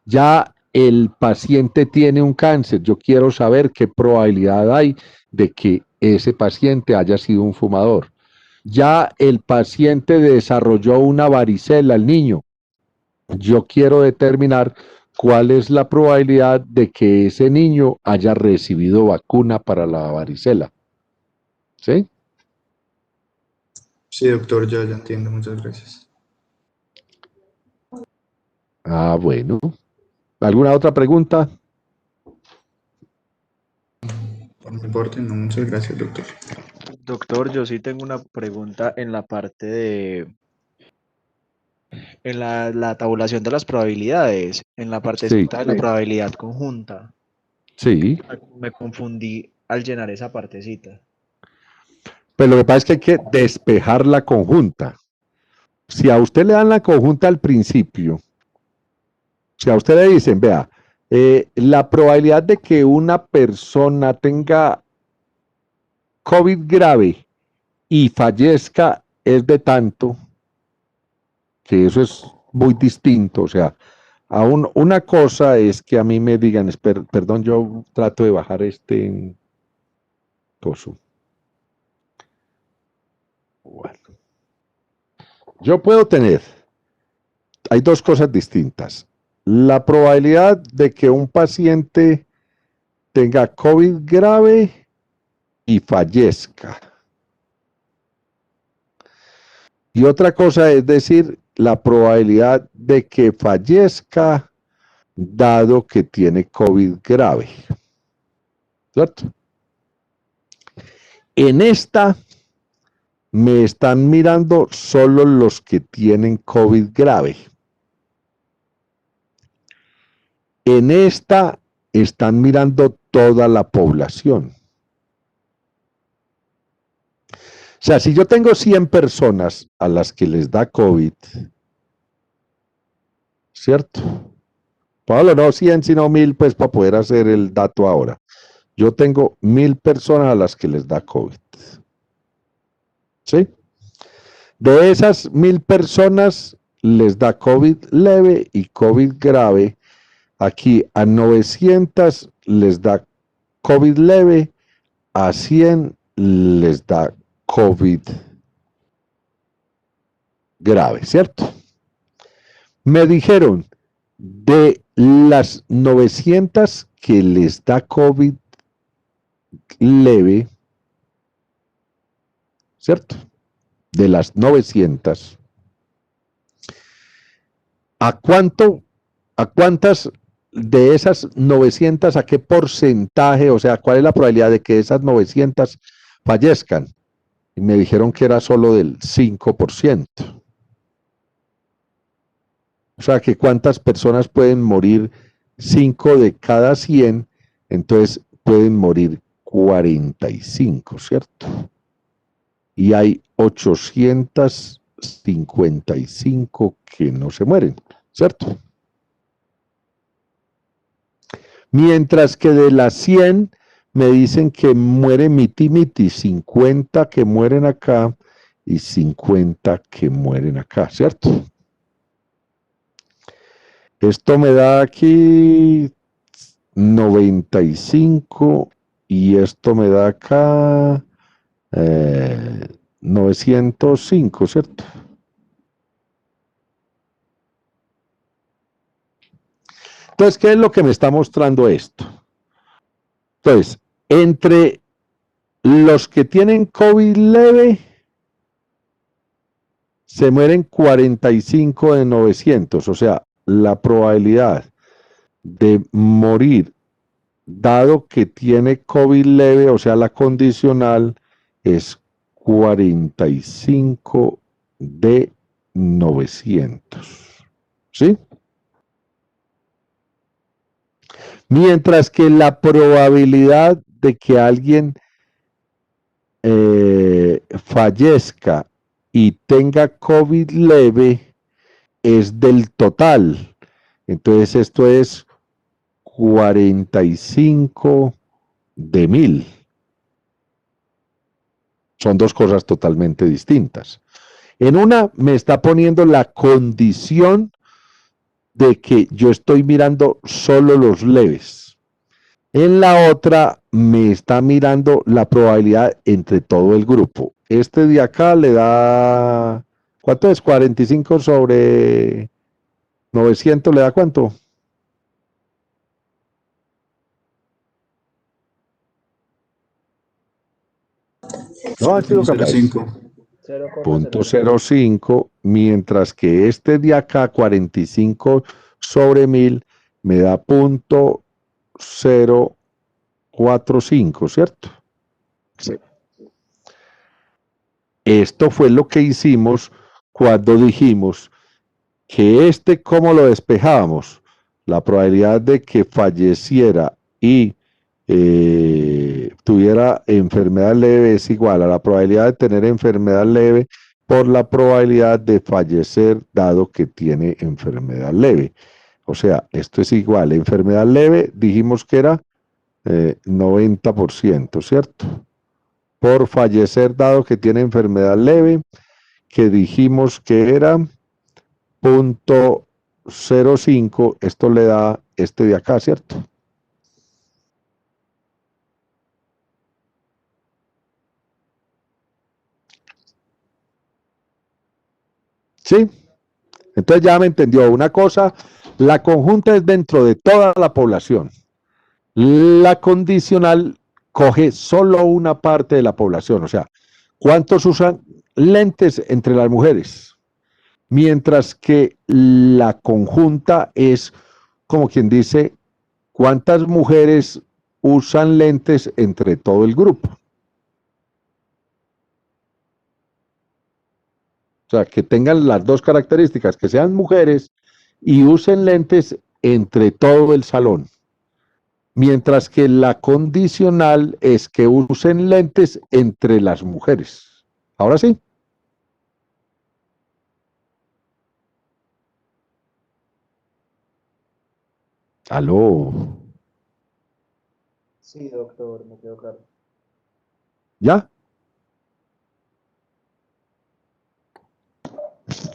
Ya el paciente tiene un cáncer. Yo quiero saber qué probabilidad hay de que ese paciente haya sido un fumador. Ya el paciente desarrolló una varicela, el niño. Yo quiero determinar cuál es la probabilidad de que ese niño haya recibido vacuna para la varicela. ¿Sí? Sí, doctor, ya entiendo, muchas gracias. Ah, bueno. ¿Alguna otra pregunta? Por mi parte, no, muchas gracias, doctor. Doctor, yo sí tengo una pregunta en la parte en la tabulación de las probabilidades, en la Sí, partecita de la probabilidad conjunta. sí. Me confundí al llenar esa partecita. Pero lo que pasa es que hay que despejar la conjunta. Si a usted le dan la conjunta al principio, si a usted le dicen, vea, la probabilidad de que una persona tenga COVID grave y fallezca es de tanto, que eso es muy distinto. O sea, una cosa es que a mí me digan, perdón, yo trato de bajar este coso. Bueno, yo puedo tener, hay dos cosas distintas. La probabilidad de que un paciente tenga COVID grave y fallezca. Y otra cosa es decir, la probabilidad de que fallezca dado que tiene COVID grave. ¿Cierto? En esta me están mirando solo los que tienen COVID grave. En esta están mirando toda la población. O sea, si yo tengo 100 personas a las que les da COVID, ¿cierto? Pablo, no 100, sino 1000, pues para poder hacer el dato ahora. Yo tengo 1000 personas a las que les da COVID. ¿Sí? De esas 1000 personas les da COVID leve y COVID grave. Aquí a 900 les da COVID leve, a 100 les da COVID grave, ¿cierto? Me dijeron, de las 900 que les da COVID leve, ¿cierto? De las 900, ¿a cuánto ¿A cuántas de esas 900, a qué porcentaje, o sea, cuál es la probabilidad de que esas 900 fallezcan? Y me dijeron que era solo del 5%. O sea, que cuántas personas pueden morir, 5 de cada 100, entonces pueden morir 45, ¿cierto? Y hay 855 que no se mueren, ¿cierto? Mientras que de las 100 me dicen que muere miti, 50 que mueren acá y 50 que mueren acá, ¿cierto? Esto me da aquí 95 y esto me da acá 905, ¿cierto? Entonces, ¿qué es lo que me está mostrando esto? Entonces, entre los que tienen COVID leve, se mueren 45 de 900, o sea, la probabilidad de morir, dado que tiene COVID leve, o sea, la condicional, es 45 de 900. ¿Sí? Mientras que la probabilidad de que alguien fallezca y tenga COVID leve es del total. Entonces esto es 45 de 1000. Son dos cosas totalmente distintas. En una me está poniendo la condición de que yo estoy mirando solo los leves. En la otra me está mirando la probabilidad entre todo el grupo. Este de acá le da, ¿cuánto es? 45 sobre 900, ¿le da cuánto? No, ha sido capaz. 0,05. 0.05, mientras que este de acá, 45 sobre 1000, me da 0.045, ¿cierto? Sí. Esto fue lo que hicimos cuando dijimos que ¿cómo lo despejábamos? La probabilidad de que falleciera y tuviera enfermedad leve es igual a la probabilidad de tener enfermedad leve por la probabilidad de fallecer dado que tiene enfermedad leve. O sea, esto es igual. Enfermedad leve dijimos que era 90%, ¿cierto? Por fallecer dado que tiene enfermedad leve, que dijimos que era 0.05, esto le da este de acá, ¿cierto? ¿Sí? Entonces ya me entendió una cosa, la conjunta es dentro de toda la población. La condicional coge solo una parte de la población, o sea, ¿cuántos usan lentes entre las mujeres? Mientras que la conjunta es como quien dice, ¿cuántas mujeres usan lentes entre todo el grupo? O sea, que tengan las dos características, que sean mujeres y usen lentes entre todo el salón. Mientras que la condicional es que usen lentes entre las mujeres. Ahora sí. Aló. Sí, doctor, me quedó claro. ¿Ya?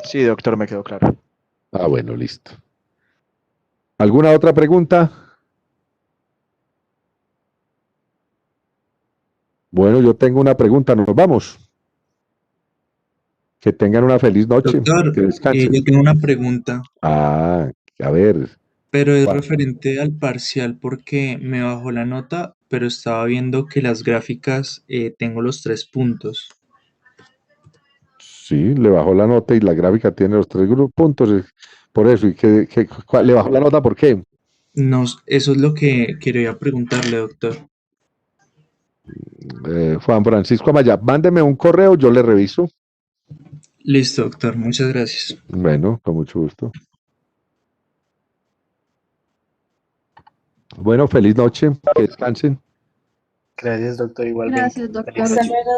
Sí, doctor, me quedó claro. Ah, bueno, listo. ¿Alguna otra pregunta? Bueno, yo tengo una pregunta, nos vamos. Que tengan una feliz noche, Doctor, que descansen. yo tengo una pregunta, Ah, a ver. pero es ¿Cuál? referente al parcial porque me bajó la nota, pero estaba viendo que las gráficas tengo los 3 puntos. Sí, le bajó la nota y la gráfica tiene los 3 puntos. Por eso, ¿y le bajó la nota por qué? No, eso es lo que quería preguntarle, doctor. Juan Francisco Amaya, mándeme un correo, yo le reviso. Listo, doctor, muchas gracias. Bueno, con mucho gusto. Bueno, feliz noche, que descansen. Gracias, doctor, igualmente. Gracias, doctor. Feliz Hasta noche. luego.